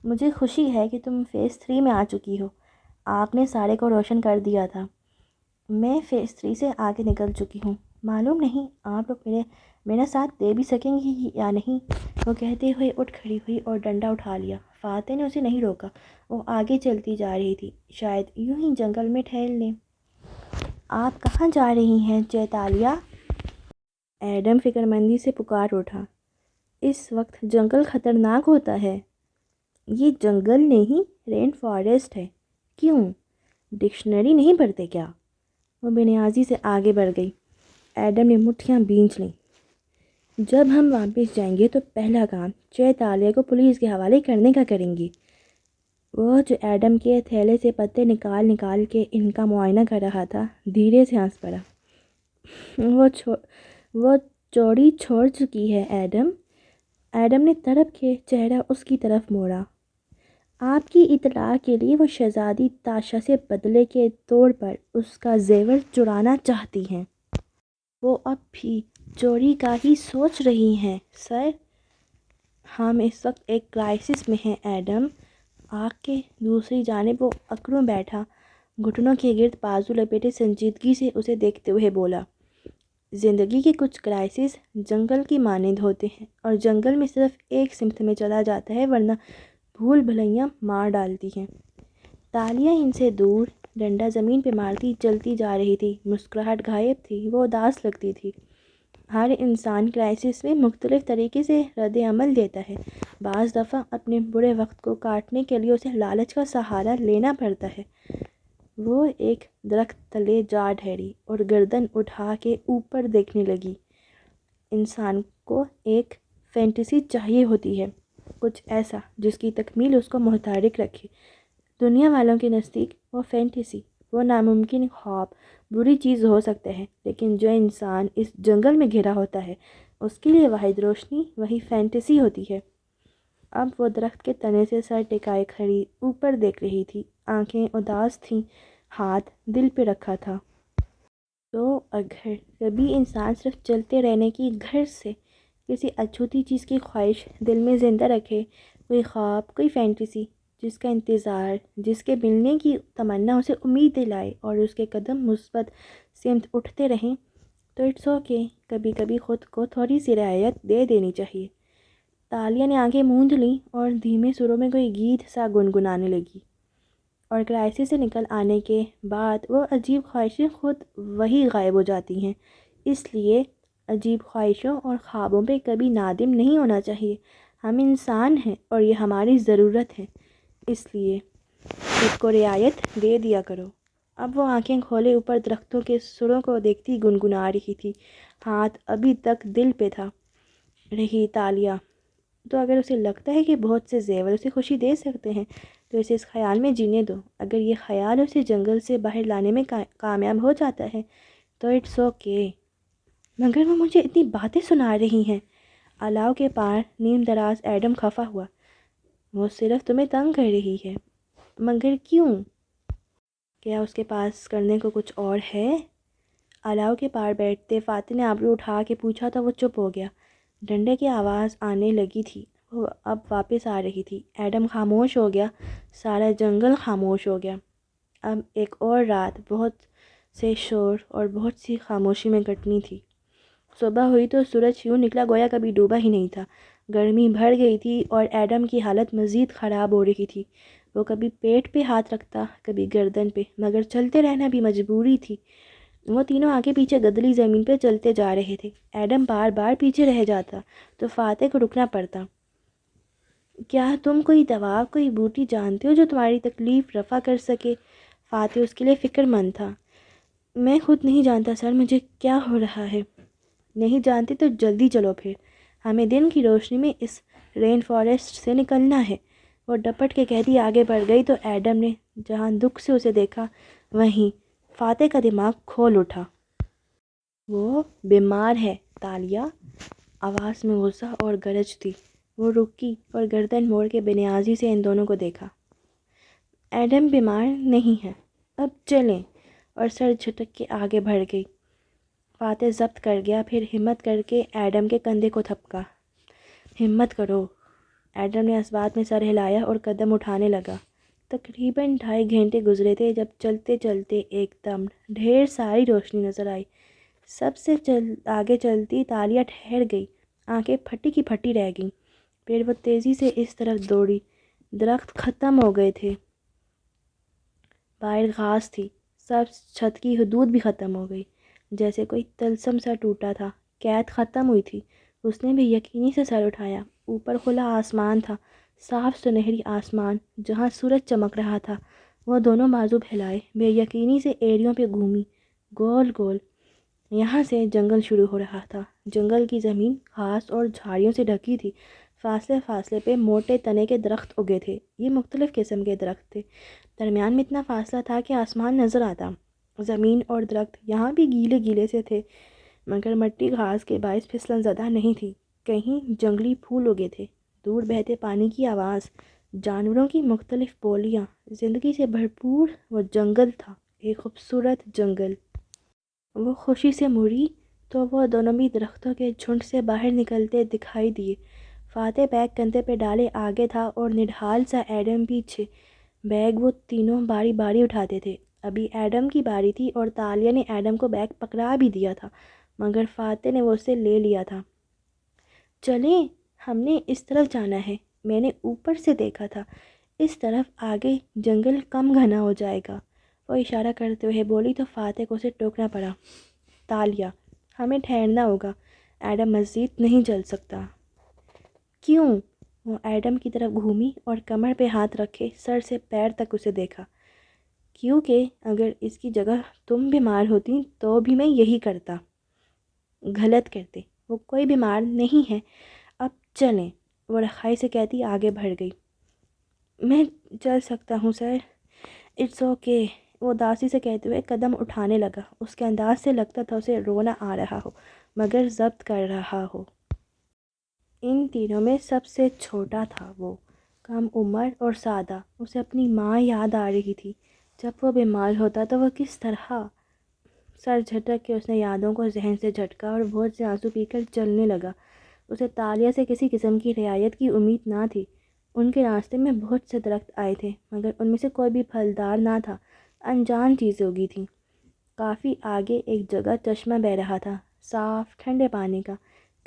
مجھے خوشی ہے کہ تم فیز 3 میں آ چکی ہو۔ آگ نے سارے کو روشن کر دیا تھا۔ میں فیز 3 سے آگے نکل چکی ہوں۔ معلوم نہیں آپ لوگ میرا ساتھ دے بھی سکیں گی یا نہیں، وہ کہتے ہوئے اٹھ کھڑی ہوئی اور ڈنڈا اٹھا لیا۔ فاتح نے اسے نہیں روکا۔ وہ آگے چلتی جا رہی تھی، شاید یوں ہی جنگل میں ٹہل لیں۔ آپ کہاں جا رہی ہیں چیتالیہ؟ ایڈم فکر مندی سے پکار اٹھا۔ اس وقت جنگل خطرناک ہوتا ہے۔ یہ جنگل نہیں، رین فارسٹ ہے۔ کیوں؟ ڈکشنری نہیں پڑھتے کیا؟ وہ بے نیازی سے آگے بڑھ گئی۔ ایڈم نے مٹھیاں بھینچ لیں۔ جب ہم واپس جائیں گے تو پہلا کام چیتالیہ کو پولیس کے حوالے کرنے کا کریں گے۔ وہ جو ایڈم کے تھیلے سے پتے نکال کے ان کا معائنہ کر رہا تھا، دھیرے سے ہنس پڑا۔ وہ چوڑی چھوڑ چکی ہے ایڈم۔ ایڈم نے تڑپ کے چہرہ اس کی طرف موڑا۔ آپ کی اطلاع کے لیے وہ شہزادی تاشا سے بدلے کے طور پر اس کا زیور چرانا چاہتی ہیں۔ وہ اب بھی چوری کا ہی سوچ رہی ہیں سر۔ ہم اس وقت ایک کرائسس میں ہیں ایڈم۔ آگ کے دوسری جانب وہ اکڑوں بیٹھا، گھٹنوں کے گرد بازو لپیٹے سنجیدگی سے اسے دیکھتے ہوئے بولا۔ زندگی کے کچھ کرائسس جنگل کی مانند ہوتے ہیں، اور جنگل میں صرف ایک سمت میں چلا جاتا ہے، ورنہ بھول بھلیاں مار ڈالتی ہیں۔ تالیہ ان سے دور ڈنڈا زمین پہ مارتی چلتی جا رہی تھی۔ مسکراہٹ غائب تھی، وہ اداس لگتی تھی۔ ہر انسان کرائسس میں مختلف طریقے سے رد عمل دیتا ہے۔ بعض دفعہ اپنے برے وقت کو کاٹنے کے لیے اسے لالچ کا سہارا لینا پڑتا ہے۔ وہ ایک درخت تلے جا ٹھہری اور گردن اٹھا کے اوپر دیکھنے لگی۔ انسان کو ایک فینٹیسی چاہیے ہوتی ہے، کچھ ایسا جس کی تکمیل اس کو متحرک رکھے۔ دنیا والوں کے نزدیک وہ فینٹیسی، وہ ناممکن خواب بری چیز ہو سکتا ہے، لیکن جو انسان اس جنگل میں گھرا ہوتا ہے اس کے لیے واحد روشنی وہی فینٹیسی ہوتی ہے۔ اب وہ درخت کے تنے سے سر ٹکائے کھڑی اوپر دیکھ رہی تھی، آنکھیں اداس تھیں، ہاتھ دل پہ رکھا تھا۔ تو اگر کبھی انسان صرف چلتے رہنے کی غرض سے کسی اچھوتی چیز کی خواہش دل میں زندہ رکھے، کوئی خواب، کوئی فینٹیسی جس کا انتظار، جس کے ملنے کی تمنا اسے امید دلائے اور اس کے قدم مثبت سمت اٹھتے رہیں، تو اٹس اوکے، کبھی کبھی خود کو تھوڑی سی رعایت دے دینی چاہیے۔ تالیہ نے آنکھیں موند لیں اور دھیمے سروں میں کوئی گیت سا گنگنانے لگی، اور کرائسس سے نکل آنے کے بعد وہ عجیب خواہشیں خود وہی غائب ہو جاتی ہیں۔ اس لیے عجیب خواہشوں اور خوابوں پہ کبھی نادم نہیں ہونا چاہیے۔ ہم انسان ہیں اور یہ ہماری ضرورت ہے، اس لیے خود کو رعایت دے دیا کرو۔ اب وہ آنکھیں کھولے اوپر درختوں کے سروں کو دیکھتی گنگنا رہی تھی، ہاتھ ابھی تک دل پہ تھا رہی تالیہ۔ تو اگر اسے لگتا ہے کہ بہت سے زیور اسے خوشی دے سکتے ہیں تو اسے اس خیال میں جینے دو۔ اگر یہ خیال اسے جنگل سے باہر لانے میں کامیاب ہو جاتا ہے تو اٹس اوکے۔ مگر وہ مجھے اتنی باتیں سنا رہی ہیں۔ الاؤ کے پار نیم دراز ایڈم خفا ہوا۔ وہ صرف تمہیں تنگ کر رہی ہے۔ مگر کیوں؟ کیا اس کے پاس کرنے کو کچھ اور ہے؟ الاؤ کے پار بیٹھتے فاتح نے آبرو اٹھا کے پوچھا تو وہ چپ ہو گیا۔ ڈنڈے کی آواز آنے لگی تھی، وہ اب واپس آ رہی تھی۔ ایڈم خاموش ہو گیا، سارا جنگل خاموش ہو گیا۔ اب ایک اور رات بہت سے شور اور بہت سی خاموشی میں کٹنی تھی۔ صبح ہوئی تو سورج یوں نکلا گویا کبھی ڈوبا ہی نہیں تھا۔ گرمی بڑھ گئی تھی اور ایڈم کی حالت مزید خراب ہو رہی تھی۔ وہ کبھی پیٹ پہ ہاتھ رکھتا، کبھی گردن پہ، مگر چلتے رہنا بھی مجبوری تھی۔ وہ تینوں آگے پیچھے گدلی زمین پہ چلتے جا رہے تھے۔ ایڈم بار بار پیچھے رہ جاتا تو فاتح کو رکنا پڑتا۔ کیا تم کوئی دوا، کوئی بوٹی جانتے ہو جو تمہاری تکلیف رفع کر سکے؟ فاتح اس کے لیے فکر مند تھا۔ میں خود نہیں جانتا سر، مجھے کیا ہو رہا ہے۔ نہیں جانتے تو جلدی چلو پھر، ہمیں دن کی روشنی میں اس رین فارسٹ سے نکلنا ہے۔ وہ ڈپٹ کے کہتی آگے بڑھ گئی تو ایڈم نے جہاں دکھ سے اسے دیکھا وہیں فاتح کا دماغ کھول اٹھا۔ وہ بیمار ہے تالیہ، آواز میں غصہ اور گرج تھی۔ وہ رکی اور گردن موڑ کے بے نیازی سے ان دونوں کو دیکھا۔ ایڈم بیمار نہیں ہے، اب چلیں، اور سر جھٹک کے آگے بڑھ گئی۔ فاتح ضبط کر گیا، پھر ہمت کر کے ایڈم کے کندھے کو تھپکا۔ ہمت کرو۔ ایڈم نے اس بات میں سر ہلایا اور قدم اٹھانے لگا۔ تقریباً 2.5 گھنٹے گزرے تھے جب چلتے چلتے ایک دم ڈھیر ساری روشنی نظر آئی۔ سب سے آگے چلتی تالیہ ٹھہر گئی، آنکھیں پھٹی کی پھٹی رہ گئیں۔ پھر وہ تیزی سے اس طرف دوڑی۔ درخت ختم ہو گئے تھے، باہر گھاس تھی، سب چھت کی حدود بھی ختم ہو گئی، جیسے کوئی طلسم سا ٹوٹا تھا، قید ختم ہوئی تھی۔ اس نے بھی یقینی سے سر اٹھایا۔ اوپر کھلا آسمان تھا، صاف سنہری آسمان جہاں سورج چمک رہا تھا۔ وہ دونوں بازو پھیلائے بے یقینی سے ایڑیوں پہ گھومی، گول گول۔ یہاں سے جنگل شروع ہو رہا تھا۔ جنگل کی زمین گھاس اور جھاڑیوں سے ڈھکی تھی۔ فاصلے فاصلے پہ موٹے تنے کے درخت اگے تھے۔ یہ مختلف قسم کے درخت تھے۔ درمیان میں اتنا فاصلہ تھا کہ آسمان نظر آتا۔ زمین اور درخت یہاں بھی گیلے گیلے سے تھے، مگر مٹی گھاس کے باعث پھسلن زدہ نہیں تھی۔ کہیں جنگلی پھول اگے تھے، دور بہتے پانی کی آواز، جانوروں کی مختلف بولیاں، زندگی سے بھرپور وہ جنگل تھا، ایک خوبصورت جنگل۔ وہ خوشی سے مڑی تو وہ دونوں بھی درختوں کے جھنڈ سے باہر نکلتے دکھائی دیے۔ فاتح بیگ کندھے پہ ڈالے آگے تھا اور نڈھال سا ایڈم پیچھے۔ بیگ وہ تینوں باری باری اٹھاتے تھے۔ ابھی ایڈم کی باری تھی اور تالیہ نے ایڈم کو بیگ پکڑا بھی دیا تھا، مگر فاتح نے وہ اسے لے لیا تھا۔ چلیں، ہم نے اس طرف جانا ہے، میں نے اوپر سے دیکھا تھا، اس طرف آگے جنگل کم گھنا ہو جائے گا۔ وہ اشارہ کرتے ہوئے بولی تو فاتح کو اسے ٹوکنا پڑا۔ تالیہ، ہمیں ٹھہرنا ہوگا، ایڈم مزید نہیں چل سکتا۔ کیوں؟ وہ ایڈم کی طرف گھومی اور کمر پہ ہاتھ رکھے سر سے پیر تک اسے دیکھا۔ کیونکہ اگر اس کی جگہ تم بیمار ہوتی تو بھی میں یہی کرتا۔ غلط کرتے، وہ کوئی بیمار نہیں ہے، اب چلیں۔ وہ رخائی سے کہتی آگے بڑھ گئی۔ میں چل سکتا ہوں سر، اٹس اوکے، وہ اداسی سے کہتے ہوئے قدم اٹھانے لگا۔ اس کے انداز سے لگتا تھا اسے رونا آ رہا ہو مگر ضبط کر رہا ہو۔ ان تینوں میں سب سے چھوٹا تھا وہ، کم عمر اور سادہ۔ اسے اپنی ماں یاد آ رہی تھی، جب وہ بیمار ہوتا تو وہ کس طرح۔ سر جھٹک کے اس نے یادوں کو ذہن سے جھٹکا اور بہت سے آنسو پی کر چلنے لگا۔ اسے تالیہ سے کسی قسم کی رعایت کی امید نہ تھی۔ ان کے راستے میں بہت سے درخت آئے تھے مگر ان میں سے کوئی بھی پھلدار نہ تھا، انجان چیزیں اگی تھیں۔ کافی آگے ایک جگہ چشمہ بہہ رہا تھا، صاف ٹھنڈے پانی کا،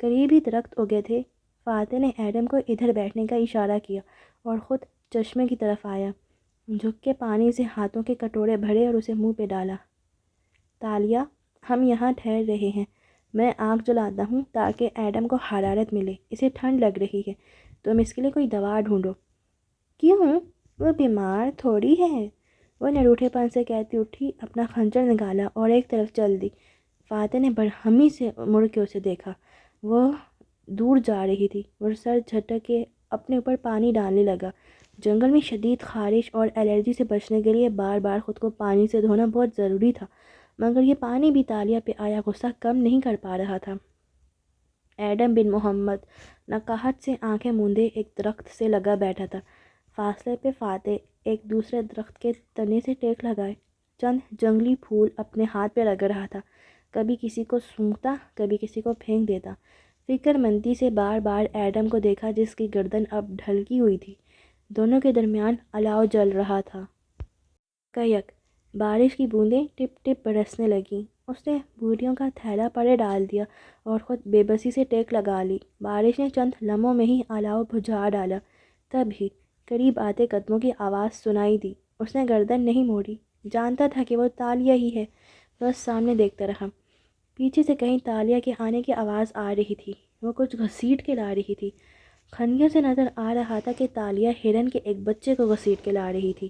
قریب ہی درخت اگے تھے۔ فاتح نے ایڈم کو ادھر بیٹھنے کا اشارہ کیا اور خود چشمے کی طرف آیا، جھک کے پانی سے ہاتھوں کے کٹورے بھرے اور اسے منہ پہ ڈالا۔ تالیہ، ہم یہاں ٹھہر رہے ہیں، میں آگ جلاتا ہوں تاکہ ایڈم کو حرارت ملے، اسے ٹھنڈ لگ رہی ہے، تم اس کے لیے کوئی دوا ڈھونڈو۔ کیوں؟ وہ بیمار تھوڑی ہے، وہ نروٹھے پن سے کہتی اٹھی، اپنا خنجر نکالا اور ایک طرف چل دی۔ فاتح نے برہمی سے مڑ کے اسے دیکھا، وہ دور جا رہی تھی۔ وہ سر جھٹک کے اپنے اوپر پانی ڈالنے لگا۔ جنگل میں شدید خارش اور الرجی سے بچنے کے لیے بار بار خود کو پانی سے دھونا بہت ضروری تھا، مگر یہ پانی بھی تالیہ پہ آیا غصہ کم نہیں کر پا رہا تھا۔ ایڈم بن محمد نقاہت سے آنکھیں موندے ایک درخت سے لگا بیٹھا تھا۔ فاصلے پہ فاتح ایک دوسرے درخت کے تنے سے ٹیک لگائے چند جنگلی پھول اپنے ہاتھ پہ رگڑ رہا تھا، کبھی کسی کو سونگھتا، کبھی کسی کو پھینک دیتا۔ فکر مندی سے بار بار ایڈم کو دیکھا جس کی گردن اب ڈھلکی ہوئی تھی، دونوں کے درمیان الاؤ جل رہا تھا۔ کیک بارش کی بوندیں ٹپ ٹپ برسنے لگیں۔ اس نے بوریوں کا تھیلا پرے ڈال دیا اور خود بے بسی سے ٹیک لگا لی۔ بارش نے چند لمحوں میں ہی الاؤ بجھا ڈالا۔ تبھی قریب آتے قدموں کی آواز سنائی دی۔ اس نے گردن نہیں موڑی، جانتا تھا کہ وہ تالیہ ہی ہے، بس سامنے دیکھتا رہا۔ پیچھے سے کہیں تالیہ کے آنے کی آواز آ رہی تھی، وہ کچھ گھسیٹ کے لا رہی تھی۔ کھنڈیوں سے نظر آ رہا تھا کہ تالیہ ہرن کے ایک بچے کو گھسیٹ کے لا رہی تھی۔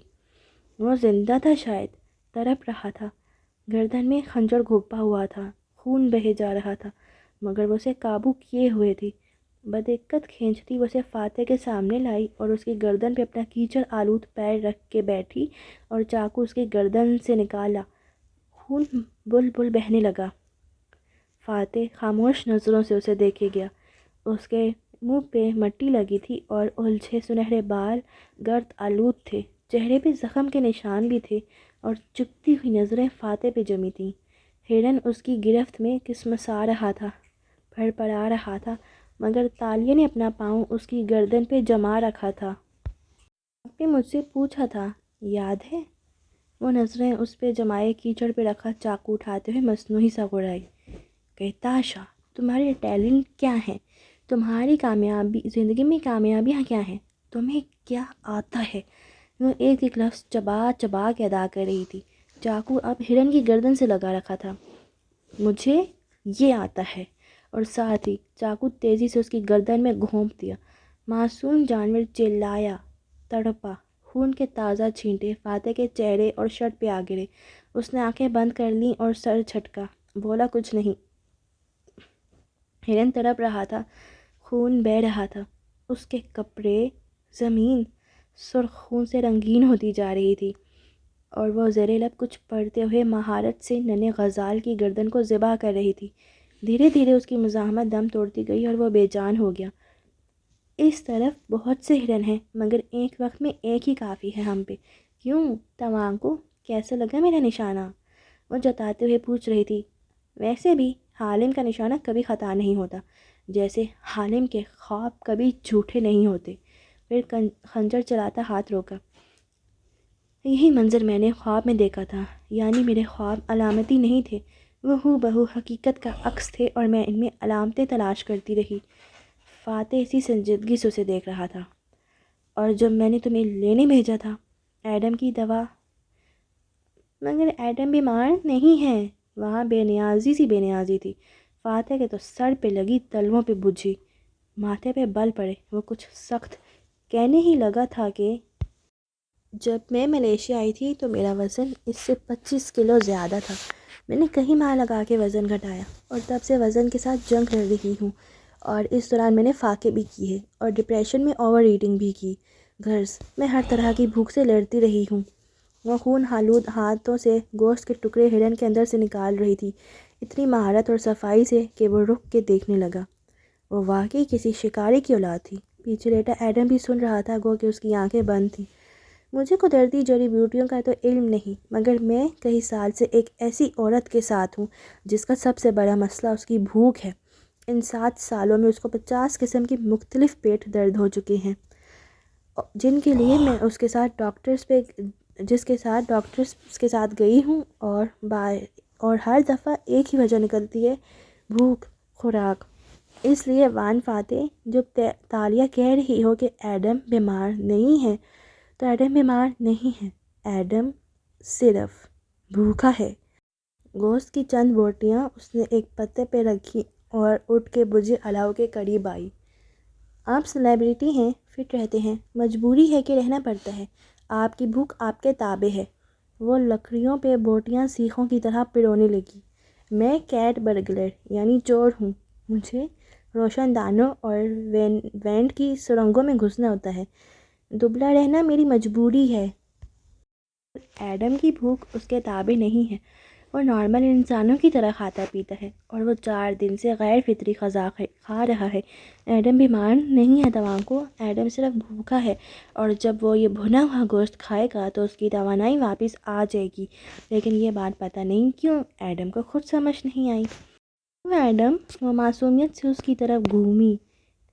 وہ زندہ تھا، شاید تڑپ رہا تھا، گردن میں خنجر گھپا ہوا تھا، خون بہے جا رہا تھا، مگر وہ اسے قابو کیے ہوئے تھی۔ بدقت کھینچتی وہ اسے فاتح کے سامنے لائی اور اس کی گردن پہ اپنا کیچڑ آلود پیر رکھ کے بیٹھی اور چاقو اس کی گردن سے نکالا۔ خون بل بل بہنے لگا۔ فاتح خاموش نظروں سے اسے دیکھے گیا۔ اس کے منہ پہ مٹی لگی تھی اور الجھے سنہرے بال گرد آلود تھے، چہرے پہ زخم کے نشان بھی تھے اور چپتی ہوئی نظریں فاتح پہ جمی تھیں۔ ہرن اس کی گرفت میں کسمسا رہا تھا، پھڑ پڑا رہا تھا، مگر تالیہ نے اپنا پاؤں اس کی گردن پہ جما رکھا تھا۔ آپ نے مجھ سے پوچھا تھا، یاد ہے؟ وہ نظریں اس پہ جمائے کیچڑ پہ رکھا چاقو اٹھاتے ہوئے مصنوعی سا گڑائی۔ کہتا تاشا، تمہارے ٹیلنٹ کیا ہیں؟ تمہاری کامیابی زندگی میں کامیابیاں کیا ہیں؟ تمہیں کیا آتا ہے؟ وہ ایک ایک لفظ چبا چبا کے ادا کر رہی تھی۔ چاقو اب ہرن کی گردن سے لگا رکھا تھا۔ مجھے یہ آتا ہے، اور ساتھ ہی چاقو تیزی سے اس کی گردن میں گھونپ دیا۔ معصوم جانور چلایا، تڑپا، خون کے تازہ چھینٹے فاتح کے چہرے اور شرٹ پہ آ گرے۔ اس نے آنکھیں بند کر لیں اور سر جھٹکا، بولا کچھ نہیں۔ ہرن تڑپ رہا تھا، خون بہہ رہا تھا، اس کے کپڑے، زمین سرخ خون سے رنگین ہوتی جا رہی تھی، اور وہ زیر لب کچھ پڑھتے ہوئے مہارت سے ننھے غزال کی گردن کو ذبح کر رہی تھی۔ دھیرے دھیرے اس کی مزاحمت دم توڑتی گئی اور وہ بے جان ہو گیا۔ اس طرف بہت سے ہرن ہیں مگر ایک وقت میں ایک ہی کافی ہے ہم پہ۔ کیوں تمام کو کیسا لگا میرا نشانہ؟ وہ جتاتے ہوئے پوچھ رہی تھی۔ ویسے بھی حالم کا نشانہ کبھی خطا نہیں ہوتا، جیسے حالم کے خواب کبھی جھوٹے نہیں ہوتے۔ پھر خنجر چلاتا ہاتھ روکا۔ یہی منظر میں نے خواب میں دیکھا تھا، یعنی میرے خواب علامتی نہیں تھے، وہ ہو بہو حقیقت کا عکس تھے اور میں ان میں علامتیں تلاش کرتی رہی۔ فاتح اسی سنجیدگی سے اسے دیکھ رہا تھا۔ اور جب میں نے تمہیں لینے بھیجا تھا ایڈم کی دوا، مگر ایڈم بیمار نہیں ہے، وہاں بے نیازی سی بے نیازی تھی۔ فاتح کے تو سر پہ لگی تلووں پہ بجھی، ماتھے پہ بل پڑے۔ وہ کچھ سخت کہنے ہی لگا تھا کہ جب میں ملیشیا آئی تھی تو میرا وزن اس سے 25 کلو زیادہ تھا۔ میں نے کہیں ماہ لگا کے وزن گھٹایا اور تب سے وزن کے ساتھ جنگ لڑ رہی ہوں، اور اس دوران میں نے فاقے بھی کیے اور ڈپریشن میں اوور ایٹنگ بھی کی۔ غرض میں ہر طرح کی بھوک سے لڑتی رہی ہوں۔ وہ خون آلود ہاتھوں سے گوشت کے ٹکڑے ہرن کے اندر سے نکال رہی تھی، اتنی مہارت اور صفائی سے کہ وہ رک کے دیکھنے لگا۔ وہ واقعی کسی شکاری کی اولاد تھی۔ پیچھے لیٹا ایڈم بھی سن رہا تھا، گو کہ اس کی آنکھیں بند تھیں۔ مجھے قدرتی جڑی بوٹیوں کا تو علم نہیں، مگر میں کئی سال سے ایک ایسی عورت کے ساتھ ہوں جس کا سب سے بڑا مسئلہ اس کی بھوک ہے۔ ان 7 سالوں میں اس کو 50 قسم کی مختلف پیٹ درد ہو چکے ہیں، جن کے لیے میں اس کے ساتھ ڈاکٹرز کے ساتھ گئی ہوں، اور ہر دفعہ ایک ہی وجہ نکلتی ہے: بھوک، خوراک۔ اس لیے وان فاتح، جب تالیہ کہہ رہی ہو کہ ایڈم بیمار نہیں ہے، تو ایڈم بیمار نہیں ہے، ایڈم صرف بھوکا ہے۔ گوشت کی چند بوٹیاں اس نے ایک پتے پہ رکھی اور اٹھ کے بجھے الاؤ کے قریب آئی۔ آپ سیلیبریٹی ہیں، فٹ رہتے ہیں، مجبوری ہے کہ رہنا پڑتا ہے، آپ کی بھوک آپ کے تابع ہے۔ وہ لکڑیوں پہ بوٹیاں سیخوں کی طرح پرونے لگی۔ میں کیٹ برگلر یعنی چور ہوں، مجھے روشن دانوں اور وینٹ کی سرنگوں میں گھسنا ہوتا ہے، دبلا رہنا میری مجبوری ہے۔ ایڈم کی بھوک اس کے تابع نہیں ہے، وہ نارمل انسانوں کی طرح کھاتا پیتا ہے، اور وہ 4 دن سے غیر فطری غذا کھا رہا ہے۔ ایڈم بیمار نہیں ہے توانکو، ایڈم صرف بھوکا ہے، اور جب وہ یہ بھنا ہوا گوشت کھائے گا تو اس کی توانائی واپس آ جائے گی۔ لیکن یہ بات پتہ نہیں کیوں ایڈم کو خود سمجھ نہیں آئی۔ ایڈم، وہ معصومیت سے اس کی طرف گھومی۔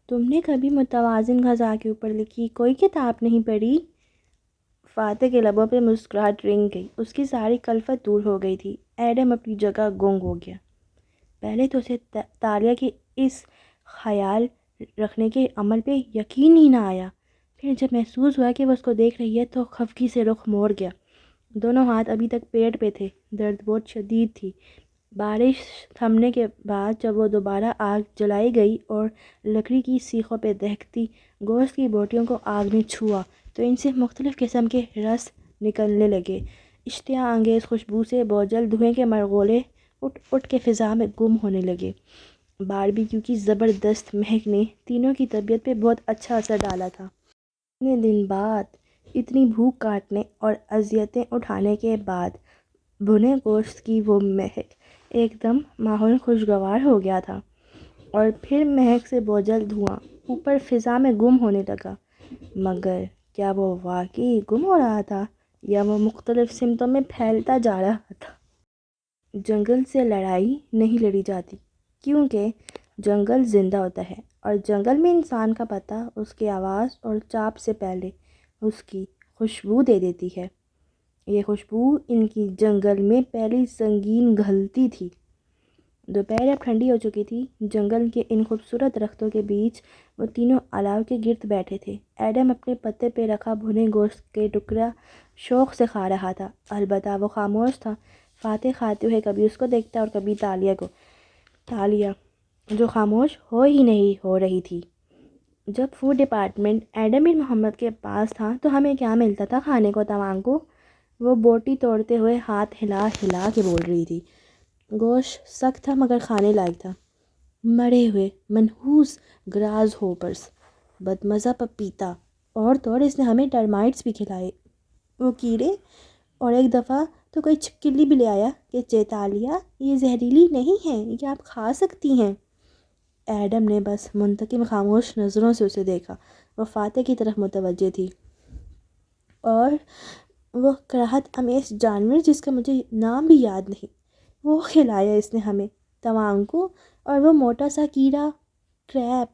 تم نے کبھی متوازن غذا کے اوپر لکھی کوئی کتاب نہیں پڑھی؟ فاتح کے لبوں پہ مسکراہٹ رنگ گئی، اس کی ساری کلفت دور ہو گئی تھی۔ ایڈم اپنی جگہ گنگ ہو گیا۔ پہلے تو اسے تالیہ کے اس خیال رکھنے کے عمل پہ یقین ہی نہ آیا، پھر جب محسوس ہوا کہ وہ اس کو دیکھ رہی ہے تو خفگی سے رخ موڑ گیا۔ دونوں ہاتھ ابھی تک پیٹ پہ تھے، درد بہت شدید تھی۔ بارش تھمنے کے بعد جب وہ دوبارہ آگ جلائی گئی اور لکڑی کی سیخوں پہ دہکتی گوشت کی بوٹیوں کو آگ نے چھوا تو ان سے مختلف قسم کے رس نکلنے لگے۔ اشتہا انگیز خوشبو سے بوجھل دھوئیں کے مرغوڑے اٹھ اٹھ کے فضا میں گم ہونے لگے۔ باربیکیو کی زبردست مہک نے تینوں کی طبیعت پہ بہت اچھا اثر ڈالا تھا۔ اتنے دن بعد، اتنی بھوک کاٹنے اور اذیتیں اٹھانے کے بعد، بھنے گوشت کی وہ مہک ایک دم ماحول خوشگوار ہو گیا تھا، اور پھر مہک سے بوجھل دھواں اوپر فضا میں گم ہونے لگا۔ مگر کیا وہ واقعی گم ہو رہا تھا، یا وہ مختلف سمتوں میں پھیلتا جا رہا تھا؟ جنگل سے لڑائی نہیں لڑی جاتی، کیونکہ جنگل زندہ ہوتا ہے، اور جنگل میں انسان کا پتہ اس کی آواز اور چاپ سے پہلے اس کی خوشبو دے دیتی ہے۔ یہ خوشبو ان کی جنگل میں پہلی سنگین گھلتی تھی۔ دوپہر اب ٹھنڈی ہو چکی تھی۔ جنگل کے ان خوبصورت درختوں کے بیچ وہ تینوں الاؤ کے گرد بیٹھے تھے۔ ایڈم اپنے پتے پہ رکھا بھنے گوشت کے ٹکڑا شوق سے کھا رہا تھا، البتہ وہ خاموش تھا۔ فاتح کھاتے ہوئے کبھی اس کو دیکھتا اور کبھی تالیہ کو، تالیہ جو خاموش ہی نہیں ہو رہی تھی۔ جب فوڈ ڈپارٹمنٹ ایڈم بن محمد کے پاس تھا تو ہمیں کیا ملتا تھا کھانے کو توانکو؟ وہ بوٹی توڑتے ہوئے ہاتھ ہلا ہلا کے بول رہی تھی۔ گوشت سخت تھا مگر کھانے لائق تھا۔ مرے ہوئے منحوس گراس ہوپرز، بدمزہ پپیتا، اور تو اور اس نے ہمیں ٹرمائٹس بھی کھلائے، وہ کیڑے، اور ایک دفعہ تو کوئی چھپکلی بھی لے آیا کہ چیتالیہ یہ زہریلی نہیں ہے، یہ آپ کھا سکتی ہیں۔ ایڈم نے بس منتقم خاموش نظروں سے اسے دیکھا۔ وہ فاتح کی طرف متوجہ تھی، اور وہ کراہت امیز جانور جس کا مجھے نام بھی یاد نہیں، وہ کھلایا اس نے ہمیں توانکو، اور وہ موٹا سا کیڑا، کریب،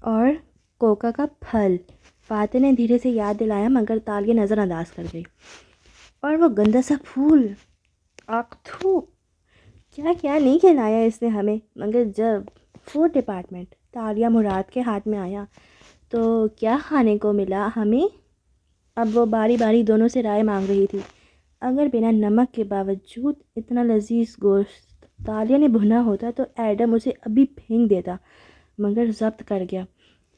اور کوکا کا پھل۔ فاتح نے دھیرے سے یاد دلایا مگر تالیہ نظر انداز کر گئی۔ اور وہ گندا سا پھول، آختھو، کیا کیا نہیں کھلایا اس نے ہمیں۔ مگر جب فوڈ ڈپارٹمنٹ تالیہ مراد کے ہاتھ میں آیا تو کیا کھانے کو ملا ہمیں؟ اب وہ باری باری دونوں سے رائے مانگ رہی تھی۔ اگر بنا نمک کے باوجود اتنا لذیذ گوشت تالیہ نے بھنا ہوتا تو ایڈم اسے ابھی پھینک دیتا، مگر ضبط کر گیا۔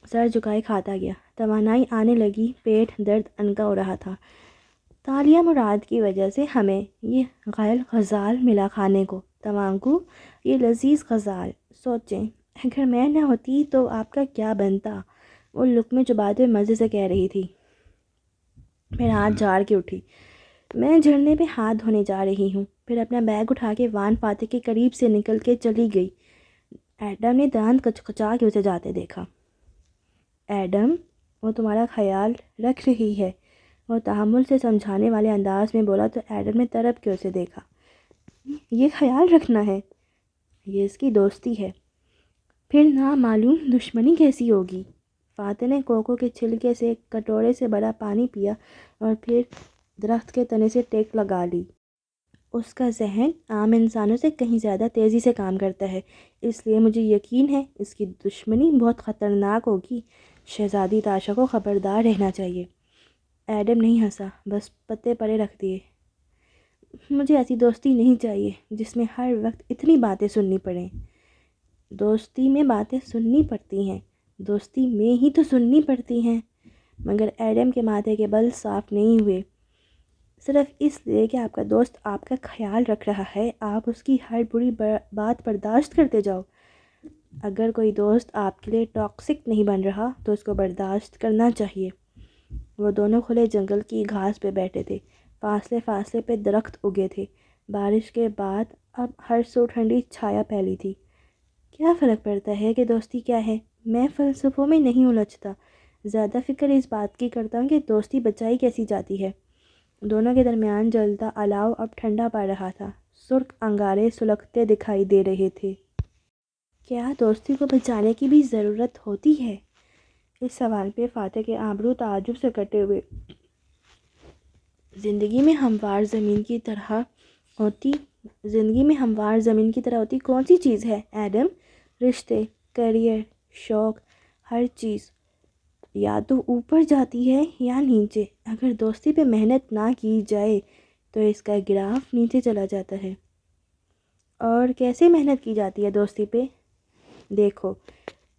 سر جھکائے کھاتا گیا، توانائی آنے لگی، پیٹ درد انکا ہو رہا تھا۔ تالیہ مراد کی وجہ سے ہمیں یہ غیر غزال ملا کھانے کو، تمانگو یہ لذیذ غزال، سوچیں اگر میں نہ ہوتی تو آپ کا کیا بنتا، وہ لقمے چباتے ہوئے مزے سے کہہ رہی تھی۔ پھر ہاتھ جھاڑ کے اٹھی۔ میں جھرنے پہ ہاتھ دھونے جا رہی ہوں۔ پھر اپنا بیگ اٹھا کے وان فاتح کے قریب سے نکل کے چلی گئی۔ ایڈم نے دانت کچکچا کے اسے جاتے دیکھا۔ ایڈم، وہ تمہارا خیال رکھ رہی ہے، وہ تحمل سے سمجھانے والے انداز میں بولا تو ایڈم نے تڑپ کے اسے دیکھا۔ یہ خیال رکھنا ہے؟ یہ اس کی دوستی ہے۔ پھر نامعلوم دشمنی کیسی ہوگی؟ فاتح نے کوکو کے چھلکے سے کٹورے سے بڑا پانی پیا اور پھر درخت کے تنے سے ٹیک لگا لی۔ اس کا ذہن عام انسانوں سے کہیں زیادہ تیزی سے کام کرتا ہے، اس لیے مجھے یقین ہے اس کی دشمنی بہت خطرناک ہوگی۔ شہزادی تاشا کو خبردار رہنا چاہیے۔ ایڈم نہیں ہنسا، بس پتے پڑے رکھ دیے۔ مجھے ایسی دوستی نہیں چاہیے جس میں ہر وقت اتنی باتیں سننی پڑیں۔ دوستی میں باتیں سننی پڑتی ہیں، دوستی میں ہی تو سننی پڑتی ہیں۔ مگر ایڈم کے ماتھے کے بل صاف نہیں ہوئے۔ صرف اس لیے کہ آپ کا دوست آپ کا خیال رکھ رہا ہے، آپ اس کی ہر بری بات برداشت کرتے جاؤ۔ اگر کوئی دوست آپ کے لیے ٹاکسک نہیں بن رہا تو اس کو برداشت کرنا چاہیے۔ وہ دونوں کھلے جنگل کی گھاس پہ بیٹھے تھے، فاصلے فاصلے پہ درخت اگے تھے۔ بارش کے بعد اب ہر سو ٹھنڈی چھایا پھیلی تھی۔ کیا فرق پڑتا ہے کہ دوستی کیا ہے؟ میں فلسفوں میں نہیں الجھتا، زیادہ فکر اس بات کی کرتا ہوں کہ دوستی بچائی کیسی جاتی ہے۔ دونوں کے درمیان جلتا الاؤ اب ٹھنڈا پڑ رہا تھا، سرخ انگارے سلگتے دکھائی دے رہے تھے۔ کیا دوستی کو بچانے کی بھی ضرورت ہوتی ہے؟ اس سوال پہ فاتح کے ابرو تعجب سے کٹے ہوئے۔ زندگی میں ہموار زمین کی طرح ہوتی کون سی چیز ہے ایڈم؟ رشتے، کیریئر، شوق، ہر چیز یا تو اوپر جاتی ہے یا نیچے۔ اگر دوستی پہ محنت نہ کی جائے تو اس کا گراف نیچے چلا جاتا ہے۔ اور کیسے محنت کی جاتی ہے دوستی پہ؟ دیکھو،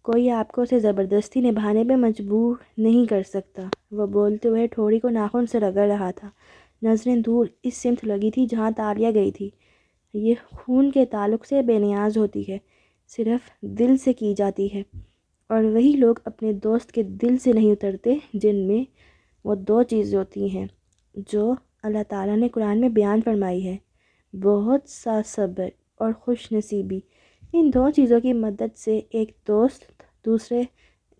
کوئی آپ کو اسے زبردستی نبھانے پہ مجبور نہیں کر سکتا۔ وہ بولتے ہوئے ٹھوڑی کو ناخن سے رگڑ رہا تھا، نظریں دور اس سمت لگی تھی جہاں تالیہ گئی تھی۔ یہ خون کے تعلق سے بے نیاز ہوتی ہے، صرف دل سے کی جاتی ہے، اور وہی لوگ اپنے دوست کے دل سے نہیں اترتے جن میں وہ دو چیزیں ہوتی ہیں جو اللہ تعالیٰ نے قرآن میں بیان فرمائی ہے، بہت سا صبر اور خوش نصیبی۔ ان دو چیزوں کی مدد سے ایک دوست دوسرے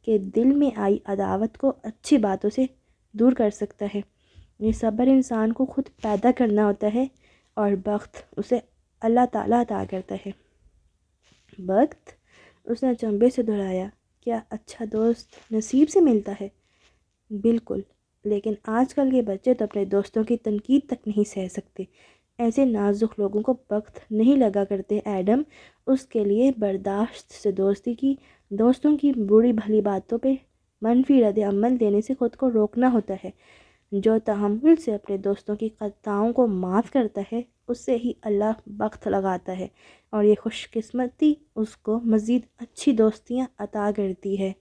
کے دل میں آئی عداوت کو اچھی باتوں سے دور کر سکتا ہے۔ یہ صبر انسان کو خود پیدا کرنا ہوتا ہے اور بخت اسے اللہ تعالیٰ عطا کرتا ہے۔ بخت؟ اس نے چنبے سے دہرایا۔ کیا اچھا دوست نصیب سے ملتا ہے؟ بالکل، لیکن آج کل کے بچے تو اپنے دوستوں کی تنقید تک نہیں سہ سکتے۔ ایسے نازک لوگوں کو بخت نہیں لگا کرتے ایڈم۔ اس کے لیے برداشت سے دوستوں کی بری بھلی باتوں پہ منفی رد عمل دینے سے خود کو روکنا ہوتا ہے۔ جو تحمل سے اپنے دوستوں کی خطاؤں کو معاف کرتا ہے اس سے ہی اللہ بخت لگاتا ہے، اور یہ خوش قسمتی اس کو مزید اچھی دوستیاں عطا کرتی ہے۔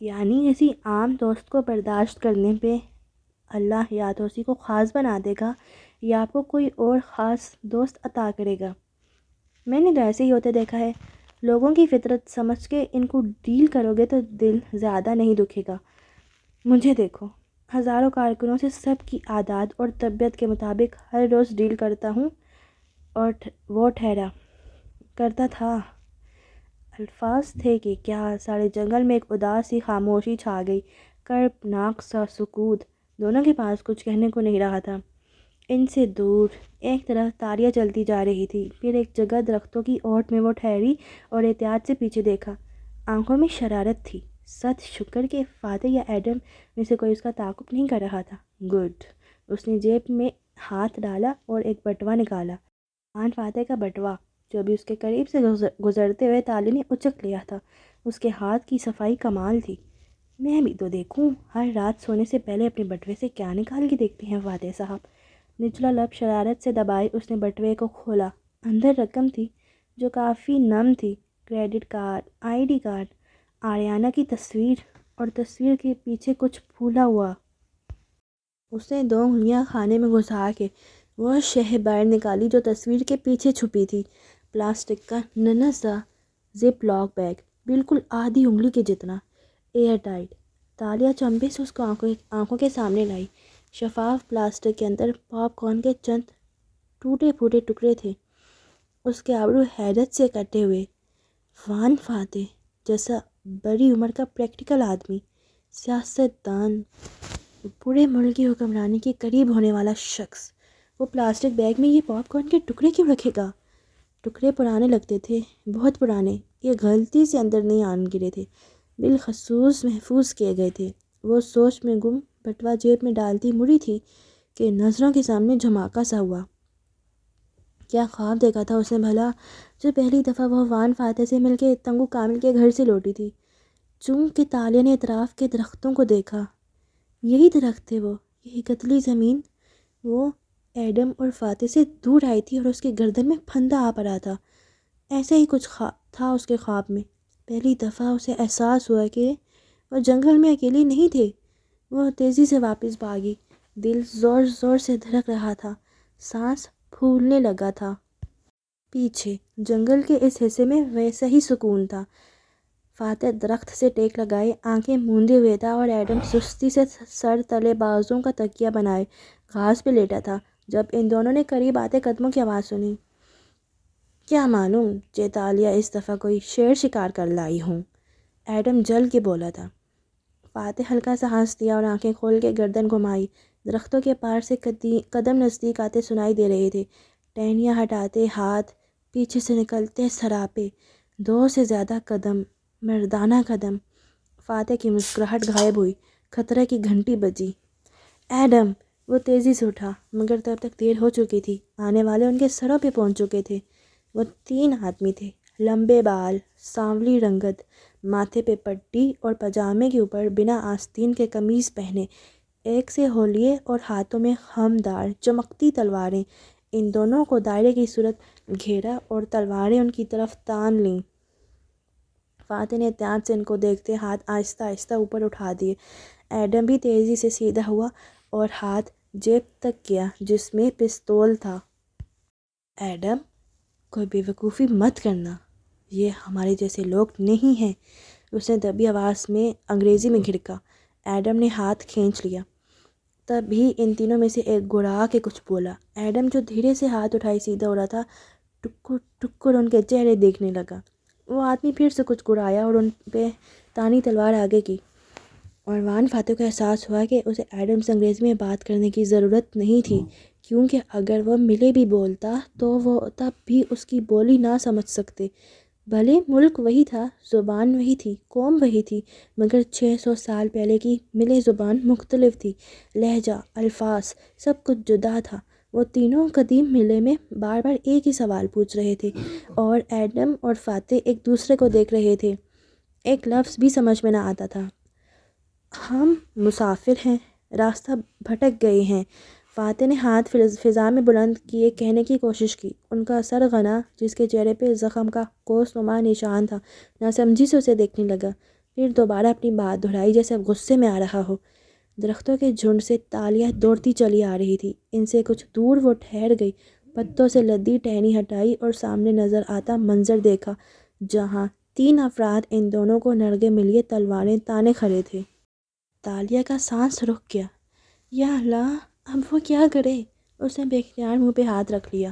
یعنی کسی عام دوست کو برداشت کرنے پہ اللہ یا تو اسی کو خاص بنا دے گا یا آپ کو کوئی اور خاص دوست عطا کرے گا۔ میں نے تو ایسے ہی ہوتے دیکھا ہے۔ لوگوں کی فطرت سمجھ کے ان کو ڈیل کرو گے تو دل زیادہ نہیں دکھے گا۔ مجھے دیکھو، ہزاروں کارکنوں سے سب کی عادات اور طبیعت کے مطابق ہر روز ڈیل کرتا ہوں، اور وہ ٹھہرا کرتا تھا۔ الفاظ تھے کہ کیا سارے جنگل میں ایک اداس سی خاموشی چھا گئی، کربناک سا سکوت۔ دونوں کے پاس کچھ کہنے کو نہیں رہا تھا۔ ان سے دور ایک طرف تالیہ چلتی جا رہی تھی، پھر ایک جگہ درختوں کی اوٹ میں وہ ٹھہری اور احتیاط سے پیچھے دیکھا۔ آنکھوں میں شرارت تھی۔ ست شکر کہ فاتح یا ایڈم میں سے کوئی اس کا تعاقب نہیں کر رہا تھا۔ گڈ۔ اس نے جیب میں ہاتھ ڈالا اور ایک بٹوا نکالا، خان فاتح کا بٹوا، جو ابھی اس کے قریب سے گزرتے ہوئے تالی نے اچک لیا تھا۔ اس کے ہاتھ کی صفائی کمال تھی۔ میں بھی تو دیکھوں، ہر رات سونے سے پہلے اپنے بٹوے سے کیا نکال کے دیکھتے ہیں فاتح صاحب۔ نچلا لب شرارت سے دبائے اس نے بٹوے کو کھولا۔ اندر رقم تھی جو کافی نم تھی، credit card, ID card, Ariana کی تصویر، اور تصویر کے پیچھے کچھ پھولا ہوا۔ اس نے 2 انگلیاں کھانے میں گھسا کے وہ شہ باہر نکالی جو تصویر کے پیچھے چھپی تھی۔ پلاسٹک کا ننھا سا زپ لاک بیگ، بالکل آدھی انگلی کے جتنا، ایئر ٹائٹ۔ تالیہ چمبے سے اس کو آنکھوں کے سامنے لائی۔ شفاف پلاسٹک کے اندر پاپ کارن کے چند ٹوٹے پھوٹے ٹکڑے تھے۔ اس کے ابرو حیرت سے کٹے ہوئے۔ وان فاتح جیسا بڑی عمر کا پریکٹیکل آدمی، سیاست دان، پورے ملک کی حکمرانی کے قریب ہونے والا شخص، وہ پلاسٹک بیگ میں یہ پاپ کارن کے ٹکڑے کیوں رکھے گا؟ ٹکڑے پرانے لگتے تھے، بہت پرانے، یہ غلطی سے اندر نہیں آن گرے تھے، بالخصوص محفوظ کیے گئے تھے۔ وہ سوچ میں گم، بٹوا جیب میں ڈالتی مڑی تھی کہ نظروں کے سامنے جھماکا سا ہوا۔ کیا خواب دیکھا تھا اس نے بھلا، جو پہلی دفعہ وہ وان فاتح سے مل کے تنگو کامل کے گھر سے لوٹی تھی؟ چونکہ تالیہ نے اطراف کے درختوں کو دیکھا، یہی درخت تھے وہ، یہی قتلی زمین۔ وہ ایڈم اور فاتح سے دور آئی تھی اور اس کے گردن میں پھندا آ پڑا تھا۔ ایسے ہی کچھ تھا اس کے خواب میں۔ پہلی دفعہ اسے احساس ہوا کہ وہ جنگل میں اکیلی نہیں تھے۔ وہ تیزی سے واپس بھاگی، دل زور زور سے دھڑک رہا تھا، سانس پھولنے لگا تھا۔ پیچھے جنگل کے اس حصے میں ویسا ہی سکون تھا۔ فاتح درخت سے ٹیک لگائے آنکھیں موندے ہوئے تھا اور ایڈم سستی سے سر تلے بازوؤں کا تکیہ بنائے گھاس پہ لیٹا تھا۔ جب ان دونوں نے قریب آتے قدموں کی آواز سنی، کیا معلوم کہ تالیہ اس دفعہ کوئی شیر شکار کر لائی ہوں، ایڈم جل کے بولا تھا۔ فاتح ہلکا سا ہنس دیا اور آنکھیں کھول کے گردن گھمائی۔ درختوں کے پار سے قدم نزدیک آتے سنائی دے رہے تھے، ٹہنیاں ہٹاتے ہاتھ، پیچھے سے نکلتے سراپے، 2 سے زیادہ قدم، مردانہ قدم۔ فاتح کی مسکراہٹ غائب ہوئی، خطرے کی گھنٹی بجی۔ ایڈم! وہ تیزی سے اٹھا، مگر تب تک دیر ہو چکی تھی، آنے والے ان کے سروں پہ پہنچ چکے تھے۔ وہ 3 آدمی تھے، لمبے بال، سانولی رنگت، ماتھے پہ پٹی اور پاجامے کے اوپر بنا آستین کے قمیض پہنے، ایک سے ہولیے اور ہاتھوں میں خمدار چمکتی تلواریں۔ ان دونوں کو دائرے کی صورت گھیرا اور تلواریں ان کی طرف تان لیں۔ فاتح نے احتیاط سے ان کو دیکھتے ہاتھ آہستہ آہستہ اوپر اٹھا دیے۔ ایڈم بھی تیزی سے سیدھا ہوا اور ہاتھ جیب تک کیا جس میں پستول تھا۔ ایڈم، کوئی بے وقوفی مت کرنا، یہ ہمارے جیسے لوگ نہیں ہیں، اس نے دبی آواز میں انگریزی میں گھڑکا۔ ایڈم نے ہاتھ کھینچ لیا۔ تبھی ان تینوں میں سے ایک گڑا کے کچھ بولا۔ ایڈم جو دھیرے سے ہاتھ اٹھائے سیدھا ہو رہا تھا، ٹکر ٹکر ان کے چہرے دیکھنے لگا۔ وہ آدمی پھر سے کچھ گڑایا اور ان پہ تانی تلوار آگے کی، اور وان فاتح کو احساس ہوا کہ اسے ایڈم سے انگریزی میں بات کرنے کی ضرورت نہیں تھی، کیونکہ اگر وہ ملے بھی بولتا تو وہ تب بھی اس کی بولی نہ سمجھ سکتے۔ بھلے ملک وہی تھا، زبان وہی تھی، قوم وہی تھی، مگر 600 سال پہلے کی ملے زبان مختلف تھی، لہجہ، الفاظ، سب کچھ جدا تھا۔ وہ تینوں قدیم ملے میں بار بار ایک ہی سوال پوچھ رہے تھے، اور ایڈم اور فاتح ایک دوسرے کو دیکھ رہے تھے۔ ایک لفظ بھی سمجھ میں نہ آتا تھا۔ ہم مسافر ہیں، راستہ بھٹک گئے ہیں۔ فاتح نے ہاتھ فضا میں بلند کیے کہنے کی کوشش کی۔ ان کا سرغنہ، جس کے چہرے پہ زخم کا کوس نما نشان تھا، ناسمجھی سے اسے دیکھنے لگا، پھر دوبارہ اپنی بات دہرائی جیسے اب غصے میں آ رہا ہو۔ درختوں کے جھنڈ سے تالیہ دوڑتی چلی آ رہی تھی۔ ان سے کچھ دور وہ ٹھہر گئی، پتوں سے لدی ٹہنی ہٹائی اور سامنے نظر آتا منظر دیکھا، جہاں 3 افراد ان دونوں کو نرگے ملیے تلواریں تانے کھڑے تھے۔ تالیہ کا سانس رک گیا۔ یا اللہ، اب وہ کیا کرے؟ اس نے بے اختیار منہ پہ ہاتھ رکھ لیا۔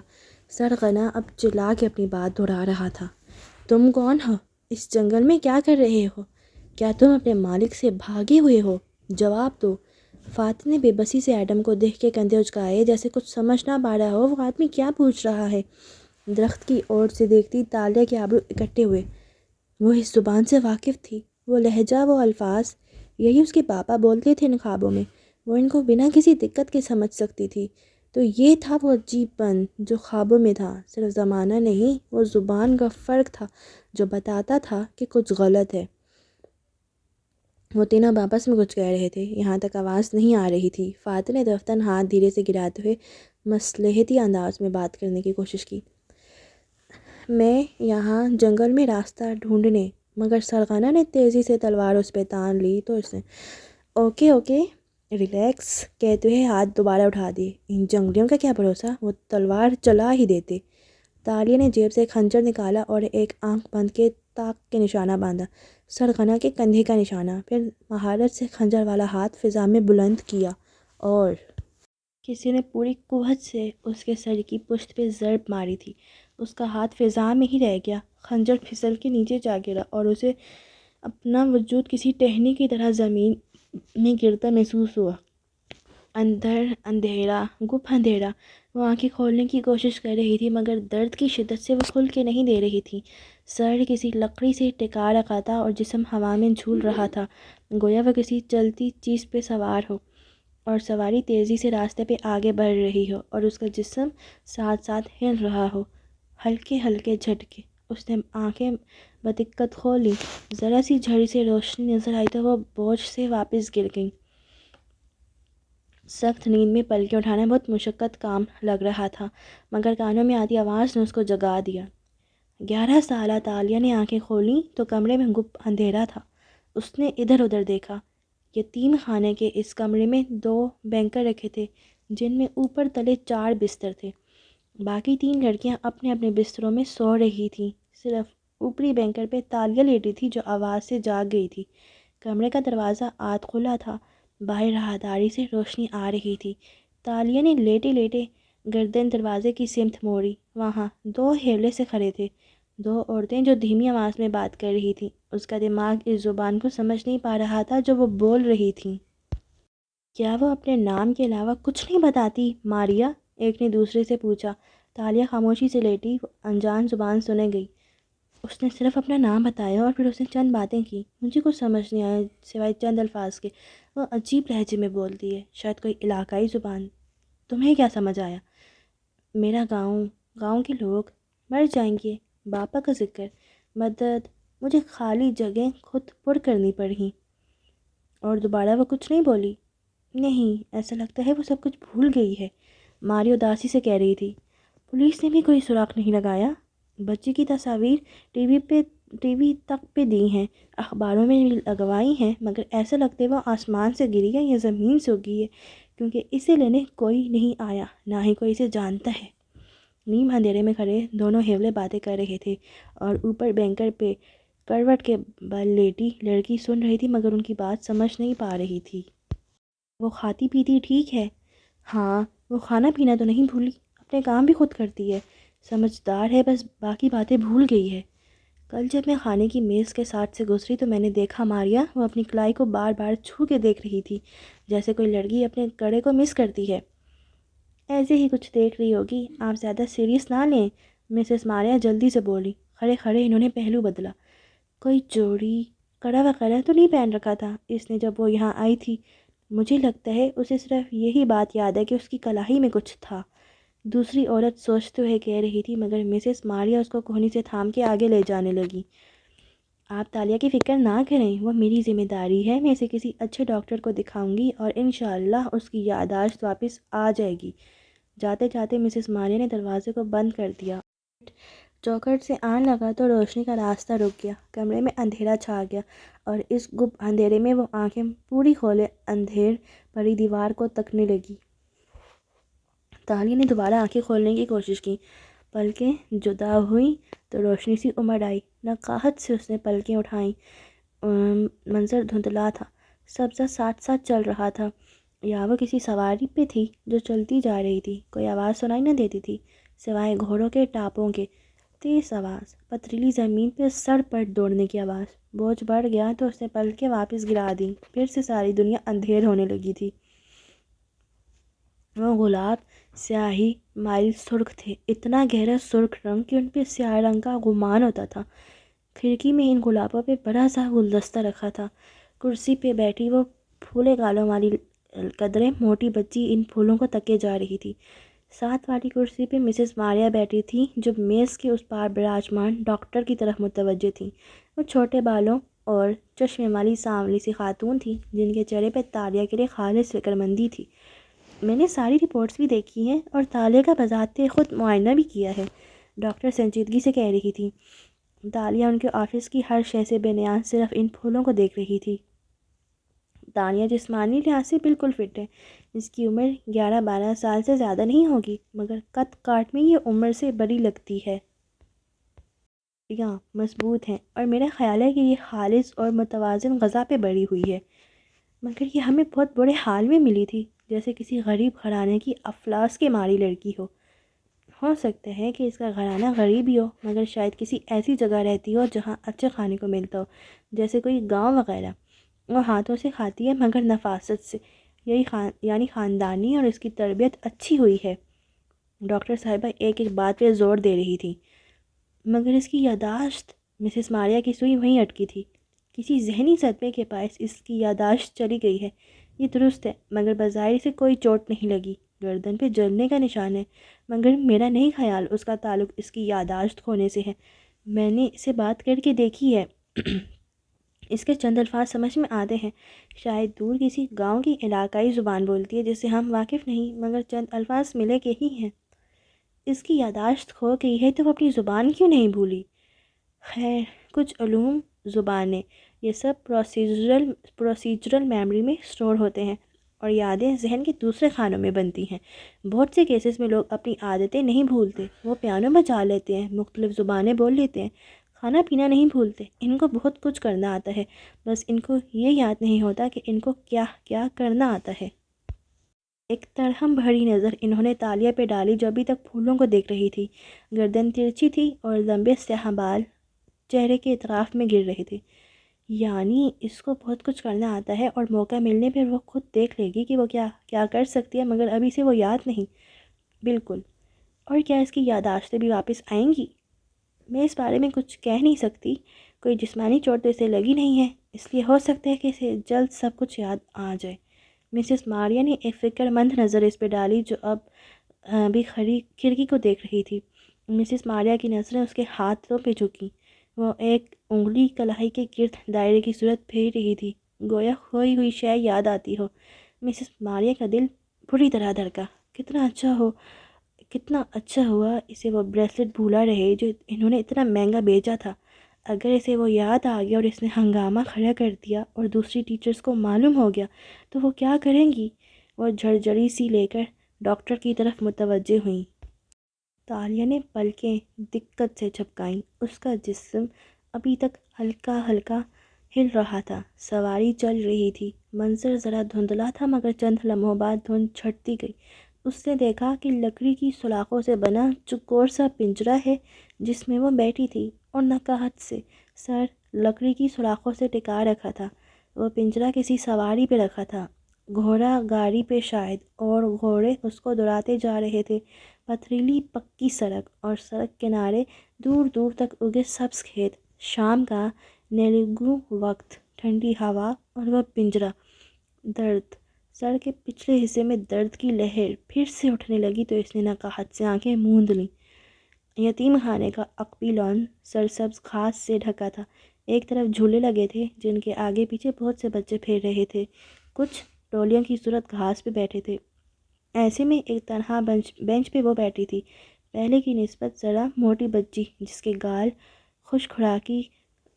سرغنہ اب چلا کے اپنی بات دہرا رہا تھا۔ تم کون ہو؟ اس جنگل میں کیا کر رہے ہو؟ کیا تم اپنے مالک سے بھاگے ہوئے ہو؟ جواب دو۔ فاتح نے بے بسی سے ایڈم کو دیکھ کے کندھے اچکائے جیسے کچھ سمجھ نہ پا رہا ہو وہ آدمی کیا پوچھ رہا ہے۔ درخت کی اور سے دیکھتی تالیہ کے ابرو اکٹھے ہوئے۔ وہ اس زبان سے واقف تھی، وہ لہجہ، وہ الفاظ، یہی اس کے پاپا بولتے تھے ان خوابوں میں۔ وہ ان کو بنا کسی دقت کے سمجھ سکتی تھی۔ تو یہ تھا وہ عجیب پن جو خوابوں میں تھا، صرف زمانہ نہیں، وہ زبان کا فرق تھا جو بتاتا تھا کہ کچھ غلط ہے۔ وہ تینوں آپس میں کچھ کہہ رہے تھے، یہاں تک آواز نہیں آ رہی تھی۔ فاتح نے دفتن ہاتھ دھیرے سے گراتے ہوئے مصلحتی انداز میں بات کرنے کی کوشش کی۔ میں یہاں جنگل میں راستہ ڈھونڈنے، مگر سرغنہ نے تیزی سے تلوار اس پہ تان لی تو اس نے اوکے ریلیکس کہتے ہوئے ہاتھ دوبارہ اٹھا دیے۔ ان جنگلیوں کا کیا بھروسہ، وہ تلوار چلا ہی دیتے۔ تالیہ نے جیب سے خنجر نکالا اور ایک آنکھ بند کے تاک کے نشانہ باندھا، سرغنہ کے کندھے کا نشانہ، پھر مہارت سے خنجر والا ہاتھ فضا میں بلند کیا اور کسی نے پوری قوت سے اس کے سر کی پشت پہ ضرب ماری تھی۔ اس کا ہاتھ فضا میں ہی رہ گیا، خنجر پھسل کے نیچے جا گرا اور اسے اپنا وجود کسی ٹہنی کی طرح زمین میں گرتا محسوس ہوا۔ اندر اندھیرا، گپ اندھیرا۔ وہ آنکھیں کھولنے کی کوشش کر رہی تھی مگر درد کی شدت سے وہ کھل کے نہیں دے رہی تھی۔ سر کسی لکڑی سے ٹکا رکھا تھا اور جسم ہوا میں جھول رہا تھا، گویا وہ کسی چلتی چیز پہ سوار ہو اور سواری تیزی سے راستے پہ آگے بڑھ رہی ہو اور اس کا جسم ساتھ ساتھ ہل رہا ہو۔ ہلکے ہلکے جھٹکے۔ اس نے آنکھیں بدقت کھولی، ذرا سی جھڑی سے روشنی نظر آئی تو وہ بوجھ سے واپس گر گئی۔ سخت نیند میں پلکیں اٹھانا بہت مشقت کام لگ رہا تھا مگر کانوں میں آتی آواز نے اس کو جگا دیا۔ 11 سالہ تالیہ نے آنکھیں کھولیں تو کمرے میں گپ اندھیرا تھا۔ اس نے ادھر ادھر دیکھا۔ یتیم خانے کے اس کمرے میں 2 بینکر رکھے تھے جن میں اوپر تلے 4 بستر تھے۔ باقی 3 لڑکیاں اپنے اپنے بستروں میں سو رہی تھیں، صرف اوپری بینکر پہ تالیہ لیٹی تھی جو آواز سے جاگ گئی تھی۔ کمرے کا دروازہ آدھ کھلا تھا، باہر راہداری سے روشنی آ رہی تھی۔ تالیہ نے لیٹے لیٹے گردن دروازے کی سمت موڑی۔ وہاں 2 ہیولے سے کھڑے تھے، 2 عورتیں جو دھیمی آواز میں بات کر رہی تھیں۔ اس کا دماغ اس زبان کو سمجھ نہیں پا رہا تھا جو وہ بول رہی تھیں۔ کیا وہ اپنے نام کے علاوہ کچھ نہیں بتاتی ماریا؟ ایک نے دوسرے سے پوچھا۔ تالیہ خاموشی سے لیٹی، وہ انجان زبان سنے گئی۔ اس نے صرف اپنا نام بتایا اور پھر اس نے چند باتیں کی، مجھے کچھ سمجھ نہیں آیا سوائے چند الفاظ کے۔ وہ عجیب لہجے میں بولتی ہے، شاید کوئی علاقائی زبان۔ تمہیں کیا سمجھ آیا؟ میرا گاؤں کے لوگ مر جائیں گے، باپا کا ذکر، مدد، مجھے خالی جگہیں خود پر کرنی پڑیں۔ اور دوبارہ وہ کچھ نہیں بولی؟ نہیں، ایسا لگتا ہے وہ سب کچھ بھول گئی ہے، ماری اداسی سے کہہ رہی تھی۔ پولیس نے بھی کوئی سراغ نہیں لگایا؟ بچی کی تصاویر ٹی وی تک پہ دی ہیں، اخباروں میں بھی لگوائی ہیں مگر ایسا لگتا ہے وہ آسمان سے گری ہے یا زمین سے اگی ہے، کیونکہ اسے لینے کوئی نہیں آیا، نہ ہی کوئی اسے جانتا ہے۔ نیم اندھیرے میں کھڑے دونوں ہیولے باتیں کر رہے تھے اور اوپر بینکر پہ کروٹ کے بل لیٹی لڑکی سن رہی تھی مگر ان کی بات سمجھ نہیں پا رہی تھی۔ وہ کھاتی پیتی ٹھیک ہے؟ ہاں، وہ کھانا پینا تو نہیں بھولی، اپنے کام بھی خود کرتی ہے، سمجھدار ہے، بس باقی باتیں بھول گئی ہے۔ کل جب میں کھانے کی میز کے ساتھ سے گزری تو میں نے دیکھا ماریا وہ اپنی کلائی کو بار بار چھو کے دیکھ رہی تھی، جیسے کوئی لڑکی اپنے کڑے کو مس کرتی ہے۔ ایسے ہی کچھ دیکھ رہی ہوگی، آپ زیادہ سیریس نہ لیں، مسز ماریا جلدی سے بولی۔ کھڑے کھڑے انہوں نے پہلو بدلا۔ کوئی چوڑی کڑا وغیرہ تو نہیں پہن رکھا تھا اس نے جب وہ یہاں آئی تھی؟ مجھے لگتا ہے اسے صرف یہی بات یاد ہے کہ اس کی کلائی میں کچھ تھا، دوسری عورت سوچتے ہوئے کہہ رہی تھی مگر مسز ماریا اس کو کوہنی سے تھام کے آگے لے جانے لگی۔ آپ تالیہ کی فکر نہ کریں، وہ میری ذمہ داری ہے، میں اسے کسی اچھے ڈاکٹر کو دکھاؤں گی اور انشاءاللہ اس کی یادداشت واپس آ جائے گی۔ جاتے جاتے مسز ماریا نے دروازے کو بند کر دیا۔ چوکھٹ سے آن لگا تو روشنی کا راستہ رک گیا، کمرے میں اندھیرا چھا گیا اور اس گپ اندھیرے میں وہ آنکھیں پوری کھولے اندھیر پڑی دیوار کو تکنے لگی۔ تالیہ نے دوبارہ آنکھیں کھولنے کی کوشش کی، پلکیں جدا ہوئیں تو روشنی سی امڑ آئی، نقاہت سے اس نے پلکیں اٹھائیں۔ منظر دھندلا تھا، سبزہ ساتھ ساتھ چل رہا تھا، یا وہ کسی سواری پہ تھی جو چلتی جا رہی تھی؟ کوئی آواز سنائی نہ دیتی تھی سوائے گھوڑوں کے ٹاپوں کے، تیز آواز، پتھریلی زمین پہ سر پٹ دوڑنے کی آواز۔ بوجھ بڑھ گیا تو اس نے پلکیں واپس گرا دیں، پھر سے ساری دنیا اندھیر ہونے لگی تھی۔ وہ گلاب سیاہی مائل سرخ تھے، اتنا گہرا سرخ رنگ کہ ان پہ سیاہ رنگ کا گمان ہوتا تھا۔ کھڑکی میں ان گلابوں پہ بڑا سا گلدستہ رکھا تھا، کرسی پہ بیٹھی وہ پھولے گالوں والی قدرے موٹی بچی ان پھولوں کو تکے جا رہی تھی۔ ساتھ والی کرسی پہ مسز ماریا بیٹھی تھی جو میز کے اس پار براجمان ڈاکٹر کی طرف متوجہ تھی۔ وہ چھوٹے بالوں اور چشمے والی سانولی سی خاتون تھی جن کے چہرے پہ تالیہ کے لیے خالص فکرمندی تھی۔ میں نے ساری رپورٹس بھی دیکھی ہیں اور تالیہ کا بذات خود معائنہ بھی کیا ہے، ڈاکٹر سنجیدگی سے کہہ رہی تھی۔ تالیہ ان کے آفس کی ہر شے سے بے نیاز صرف ان پھولوں کو دیکھ رہی تھی۔ تانیہ جسمانی لحاظ سے بالکل فٹ ہے، اس کی عمر 11-12 سال سے زیادہ نہیں ہوگی، مگر قد کاٹ میں یہ عمر سے بڑی لگتی ہے، یا مضبوط ہیں، اور میرا خیال ہے کہ یہ خالص اور متوازن غذا پہ بڑھی ہوئی ہے، مگر یہ ہمیں بہت بڑے حال میں ملی تھی، جیسے کسی غریب گھرانے کی افلاس کے ماری لڑکی ہو سکتا ہے کہ اس کا گھرانہ غریب ہی ہو، مگر شاید کسی ایسی جگہ رہتی ہو جہاں اچھے کھانے کو ملتا ہو، جیسے کوئی گاؤں وغیرہ، وہ ہاتھوں سے کھاتی ہے مگر نفاست سے، یعنی خاندانی، اور اس کی تربیت اچھی ہوئی ہے۔ ڈاکٹر صاحبہ ایک ایک بات پہ زور دے رہی تھی، مگر اس کی یادداشت، مسز ماریا کی سوئی وہیں اٹکی تھی، کسی ذہنی صدمے کے باعث اس کی یادداشت چلی گئی ہے، یہ درست ہے، مگر بظاہر سے کوئی چوٹ نہیں لگی، گردن پہ جلنے کا نشان ہے، مگر میرا نہیں خیال اس کا تعلق اس کی یادداشت کھونے سے ہے، میں نے اسے بات کر کے دیکھی ہے، اس کے چند الفاظ سمجھ میں آتے ہیں، شاید دور کسی گاؤں کی علاقائی زبان بولتی ہے جس سے ہم واقف نہیں، مگر چند الفاظ ملے کے ہی ہیں۔ اس کی یادداشت کھو گئی ہے تو وہ اپنی زبان کیوں نہیں بھولی؟ خیر، کچھ علوم زبانیں یہ سب پروسیجرل میموری میں سٹور ہوتے ہیں، اور یادیں ذہن کے دوسرے خانوں میں بنتی ہیں۔ بہت سے کیسز میں لوگ اپنی عادتیں نہیں بھولتے، وہ پیانو بجا لیتے ہیں، مختلف زبانیں بول لیتے ہیں، کھانا پینا نہیں بھولتے، ان کو بہت کچھ کرنا آتا ہے، بس ان کو یہ یاد نہیں ہوتا کہ ان کو کیا کیا کرنا آتا ہے۔ ایک ترہم بھری نظر انہوں نے تالیہ پہ ڈالی جو ابھی تک پھولوں کو دیکھ رہی تھی، گردن ترچھی تھی اور لمبے سیاہ بال چہرے کے اطراف میں گر رہے تھے۔ یعنی اس کو بہت کچھ کرنا آتا ہے، اور موقع ملنے پر وہ خود دیکھ لے گی کہ وہ کیا کیا کر سکتی ہے، مگر ابھی سے وہ یاد نہیں۔ بالکل، اور کیا اس کی یادداشتیں بھی واپس آئیں گی؟ میں اس بارے میں کچھ کہہ نہیں سکتی، کوئی جسمانی چوٹ تو اسے لگی نہیں ہے، اس لیے ہو سکتا ہے کہ اسے جلد سب کچھ یاد آ جائے۔ مسز ماریا نے ایک فکر مند نظر اس پہ ڈالی جو اب بھی کھڑکی کو دیکھ رہی تھی۔ مسز ماریا کی نظریں اس کے ہاتھوں پہ جھکیں، وہ ایک انگلی کلائی کے گرد دائرے کی صورت پھیر رہی تھی، گویا کھوئی ہوئی شے یاد آتی ہو۔ مسز ماریا کا دل بری طرح دھڑکا، کتنا اچھا ہوا اسے وہ بریسلٹ بھولا رہے جو انہوں نے اتنا مہنگا بیچا تھا، اگر اسے وہ یاد آ گیا اور اس نے ہنگامہ کھڑا کر دیا اور دوسری ٹیچرز کو معلوم ہو گیا تو وہ کیا کریں گی؟ وہ جھڑجھڑی سی لے کر ڈاکٹر کی طرف متوجہ ہوئیں۔ تالیہ نے پلکیں دقت سے جھپکائیں، اس کا جسم ابھی تک ہلکا ہلکا ہل رہا تھا، سواری چل رہی تھی، منظر ذرا دھندلا تھا مگر چند لمحوں بعد دھند چھٹتی گئی۔ اس نے دیکھا کہ لکڑی کی سلاخوں سے بنا چکور سا پنجرا ہے جس میں وہ بیٹھی تھی، اور نکہت سے سر لکڑی کی سلاخوں سے ٹکا رکھا تھا۔ وہ پنجرا کسی سواری پہ رکھا تھا، گھوڑا گاڑی پہ شاید، اور گھوڑے اس کو دوڑاتے جا رہے تھے۔ پتھریلی پکی سڑک، اور سڑک کنارے دور دور تک اگے سبز کھیت، شام کا نیلگوں وقت، ٹھنڈی ہوا، اور وہ پنجرا۔ درد، سر کے پچھلے حصے میں درد کی لہر پھر سے اٹھنے لگی تو اس نے نکہت سے آنکھیں موند لیں۔ یتیم خانے کا عقبی لان سرسبز گھاس سے ڈھکا تھا، ایک طرف جھولے لگے تھے جن کے آگے پیچھے بہت سے بچے پھیر رہے تھے، کچھ ٹولیوں کی صورت گھاس پہ بیٹھے تھے۔ ایسے میں ایک تنہا بینچ پہ وہ بیٹھی تھی، پہلے کی نسبت ذرا موٹی بچی جس کے گال خشک خوراکی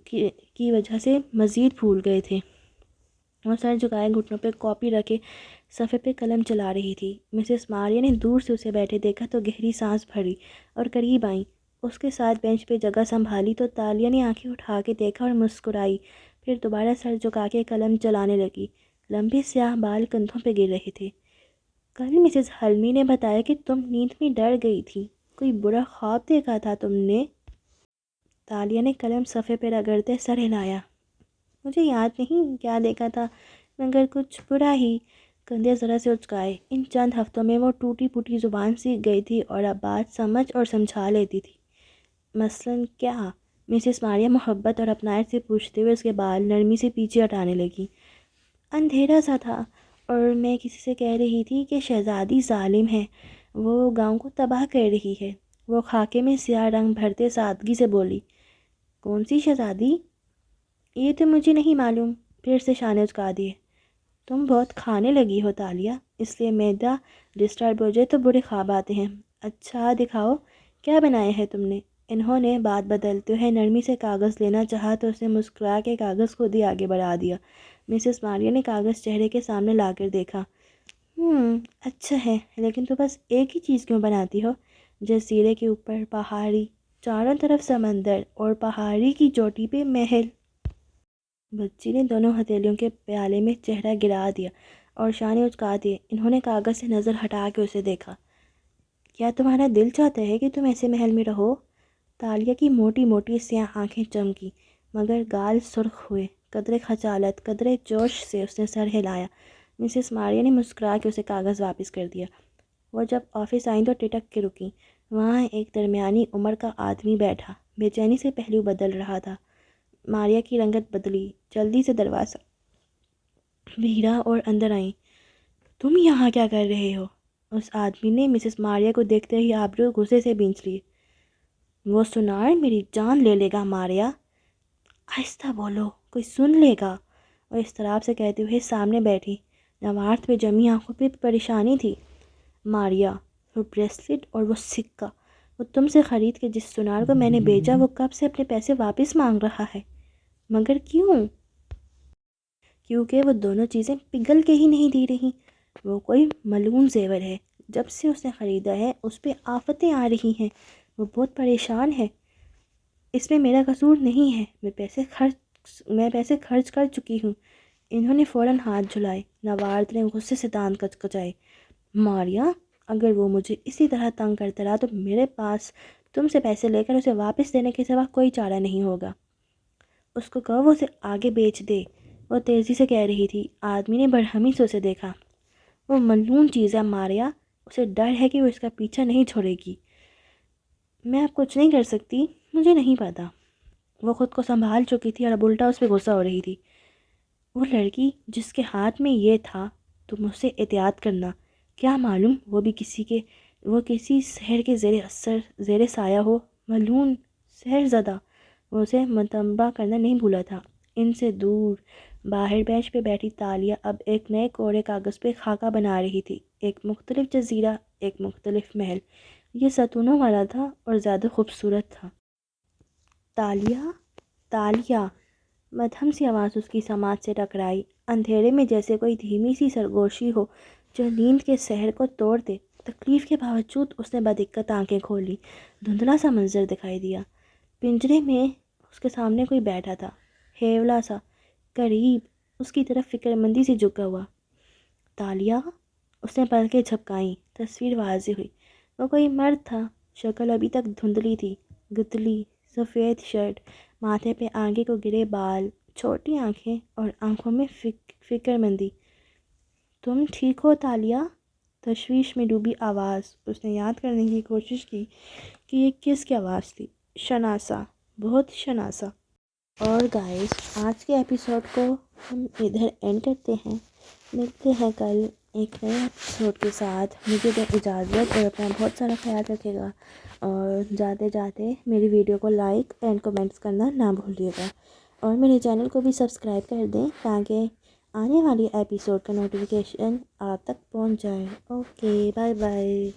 کی وجہ سے مزید پھول گئے تھے۔ وہ سر جھکائے گھٹنوں پہ کاپی رکھے صفحے پہ قلم چلا رہی تھی۔ مسز ماریا نے دور سے اسے بیٹھے دیکھا تو گہری سانس بھری اور قریب آئیں، اس کے ساتھ بینچ پہ جگہ سنبھالی تو تالیہ نے آنکھیں اٹھا کے دیکھا اور مسکرائی، پھر دوبارہ سر جھکا کے قلم چلانے لگی۔ لمبے سیاہ بال کندھوں پہ گر رہے تھے۔ کل مسز حلمی نے بتایا کہ تم نیند میں ڈر گئی تھی، کوئی برا خواب دیکھا تھا تم نے؟ تالیہ نے قلم صفحے پہ رگڑتے سر ہلایا۔ مجھے یاد نہیں کیا دیکھا تھا، مگر کچھ برا ہی۔ کندھے ذرا سے اچکائے، ان چند ہفتوں میں وہ ٹوٹی پھوٹی زبان سیکھ گئی تھی اور اب بات سمجھ اور سمجھا لیتی تھی۔ مثلاً کیا؟ مسز ماریا محبت اور اپنائیت سے پوچھتے ہوئے اس کے بال نرمی سے پیچھے ہٹانے لگی۔ اندھیرا سا تھا، اور میں کسی سے کہہ رہی تھی کہ شہزادی ظالم ہے، وہ گاؤں کو تباہ کر رہی ہے۔ وہ خاکے میں سیاہ رنگ بھرتے سادگی سے بولی۔ کون سی شہزادی؟ یہ تو مجھے نہیں معلوم، پھر سے شانے اچکا دیے۔ تم بہت کھانے لگی ہو تالیہ، اس لیے معدہ ڈسٹرب ہو جائے تو برے خواب آتے ہیں۔ اچھا دکھاؤ، کیا بنایا ہے تم نے؟ انہوں نے بات بدلتے ہوئے نرمی سے کاغذ لینا چاہا تو اس نے مسکرا کے کاغذ خود ہی آگے بڑھا دیا۔ مسز ماریا نے کاغذ چہرے کے سامنے لا کر دیکھا۔ اچھا ہے، لیکن تو بس ایک ہی چیز کیوں بناتی ہو؟ جزیرے کے اوپر پہاڑی، چاروں طرف سمندر اور پہاڑی کی چوٹی پہ محل۔ بچی نے دونوں ہتھیلیوں کے پیالے میں چہرہ گرا دیا اور شانے اچکا دیے۔ انہوں نے کاغذ سے نظر ہٹا کے اسے دیکھا۔ کیا تمہارا دل چاہتا ہے کہ تم ایسے محل میں رہو؟ تالیہ کی موٹی موٹی سیاہ آنکھیں چمکی مگر گال سرخ ہوئے۔ قدرے خجالت، قدرے جوش سے اس نے سر ہلایا۔ مسز ماریا نے مسکرا کے اسے کاغذ واپس کر دیا۔ وہ جب آفس آئیں تو ٹٹک کے رکیں۔ وہاں ایک درمیانی عمر کا آدمی بیٹھا بے چینی سے پہلو بدل رہا تھا۔ ماریا کی رنگت بدلی، جلدی سے دروازہ بھیڑا اور اندر آئیں۔ تم یہاں کیا کر رہے ہو؟ اس آدمی نے مسز ماریا کو دیکھتے ہی آبرو غصے سے بھینچ لیے۔ وہ سنار میری جان لے لے گا ماریا، آہستہ بولو کوئی سن لے گا۔ اور اس طرح سے کہتے ہوئے سامنے بیٹھی نوارت پہ جمی آنکھوں پہ پریشانی تھی۔ ماریا، وہ بریسلٹ اور وہ سکہ، وہ تم سے خرید کے جس سنار کو میں نے بیچا وہ کب سے اپنے پیسے واپس مانگ رہا ہے۔ مگر کیوں؟ کیونکہ وہ دونوں چیزیں پگھل کے ہی نہیں دی رہی۔ وہ کوئی ملعون زیور ہے، جب سے اس نے خریدا ہے اس پہ آفتیں آ رہی ہیں۔ وہ بہت پریشان ہے۔ اس میں میرا قصور نہیں ہے، میں پیسے خرچ کر چکی ہوں۔ انہوں نے فوراً ہاتھ جھلائے۔ نوارت نے غصے سے دانت کچکچائے۔ ماریا، اگر وہ مجھے اسی طرح تنگ کرتا رہا تو میرے پاس تم سے پیسے لے کر اسے واپس دینے کے سوا کوئی چارہ نہیں ہوگا۔ اس کو کہو وہ اسے آگے بیچ دے، وہ تیزی سے کہہ رہی تھی۔ آدمی نے برہمی سے اسے دیکھا۔ وہ ملعون چیز ہے ماریا، اسے ڈر ہے کہ وہ اس کا پیچھا نہیں چھوڑے گی۔ میں اب کچھ نہیں کر سکتی، مجھے نہیں پتا۔ وہ خود کو سنبھال چکی تھی اور اب الٹا اس پہ غصہ ہو رہی تھی۔ وہ لڑکی جس کے ہاتھ میں یہ تھا، تم اس سے احتیاط کرنا۔ کیا معلوم وہ کسی سحر کے زیر سایہ ہو۔ ملعون سحر زدہ، وہ اسے متنبہ کرنا نہیں بھولا تھا۔ ان سے دور باہر بینچ پہ بیٹھی تالیہ اب ایک نئے کوڑے کاغذ پہ خاکہ بنا رہی تھی۔ ایک مختلف جزیرہ، ایک مختلف محل۔ یہ ستونوں والا تھا اور زیادہ خوبصورت تھا۔ تالیہ، مدھم سی آواز اس کی سماعت سے ٹکرائی، اندھیرے میں جیسے کوئی دھیمی سی سرگوشی ہو جو نیند کے سحر کو توڑ دے۔ تکلیف کے باوجود اس نے بدقت آنکھیں کھولی۔ دھندلا سا منظر دکھائی دیا۔ پنجرے میں اس کے سامنے کوئی بیٹھا تھا، ہیولا سا، قریب، اس کی طرف فکر مندی سے جھکا ہوا۔ تالیہ، اس نے پلکیں جھپکائیں۔ تصویر واضح ہوئی۔ وہ کوئی مرد تھا، شکل ابھی تک دھندلی تھی، گدلی، سفید شرٹ، ماتھے پہ آگے کو گرے بال، چھوٹی آنکھیں اور آنکھوں میں فکر مندی۔ تم ٹھیک ہو تالیہ؟ تشویش میں ڈوبی آواز۔ اس نے یاد کرنے کی کوشش کی کہ یہ کس کی آواز تھی۔ شناسا، بہت شناسا۔ اور گائز، آج کے ایپیسوڈ کو ہم ادھر اینڈ کرتے ہیں۔ ملتے ہیں کل ایک نئے ایپیسوڈ کے ساتھ۔ مجھے دیں اجازت اور اپنا بہت سارا خیال رکھے گا، اور جاتے جاتے میری ویڈیو کو لائک اینڈ کمنٹس کرنا نہ بھولیے گا، اور میرے چینل کو بھی سبسکرائب کر دیں تاکہ آنے والی ایپیسوڈ کا نوٹیفیکیشن آپ تک پہنچ جائے۔ Okay, bye bye.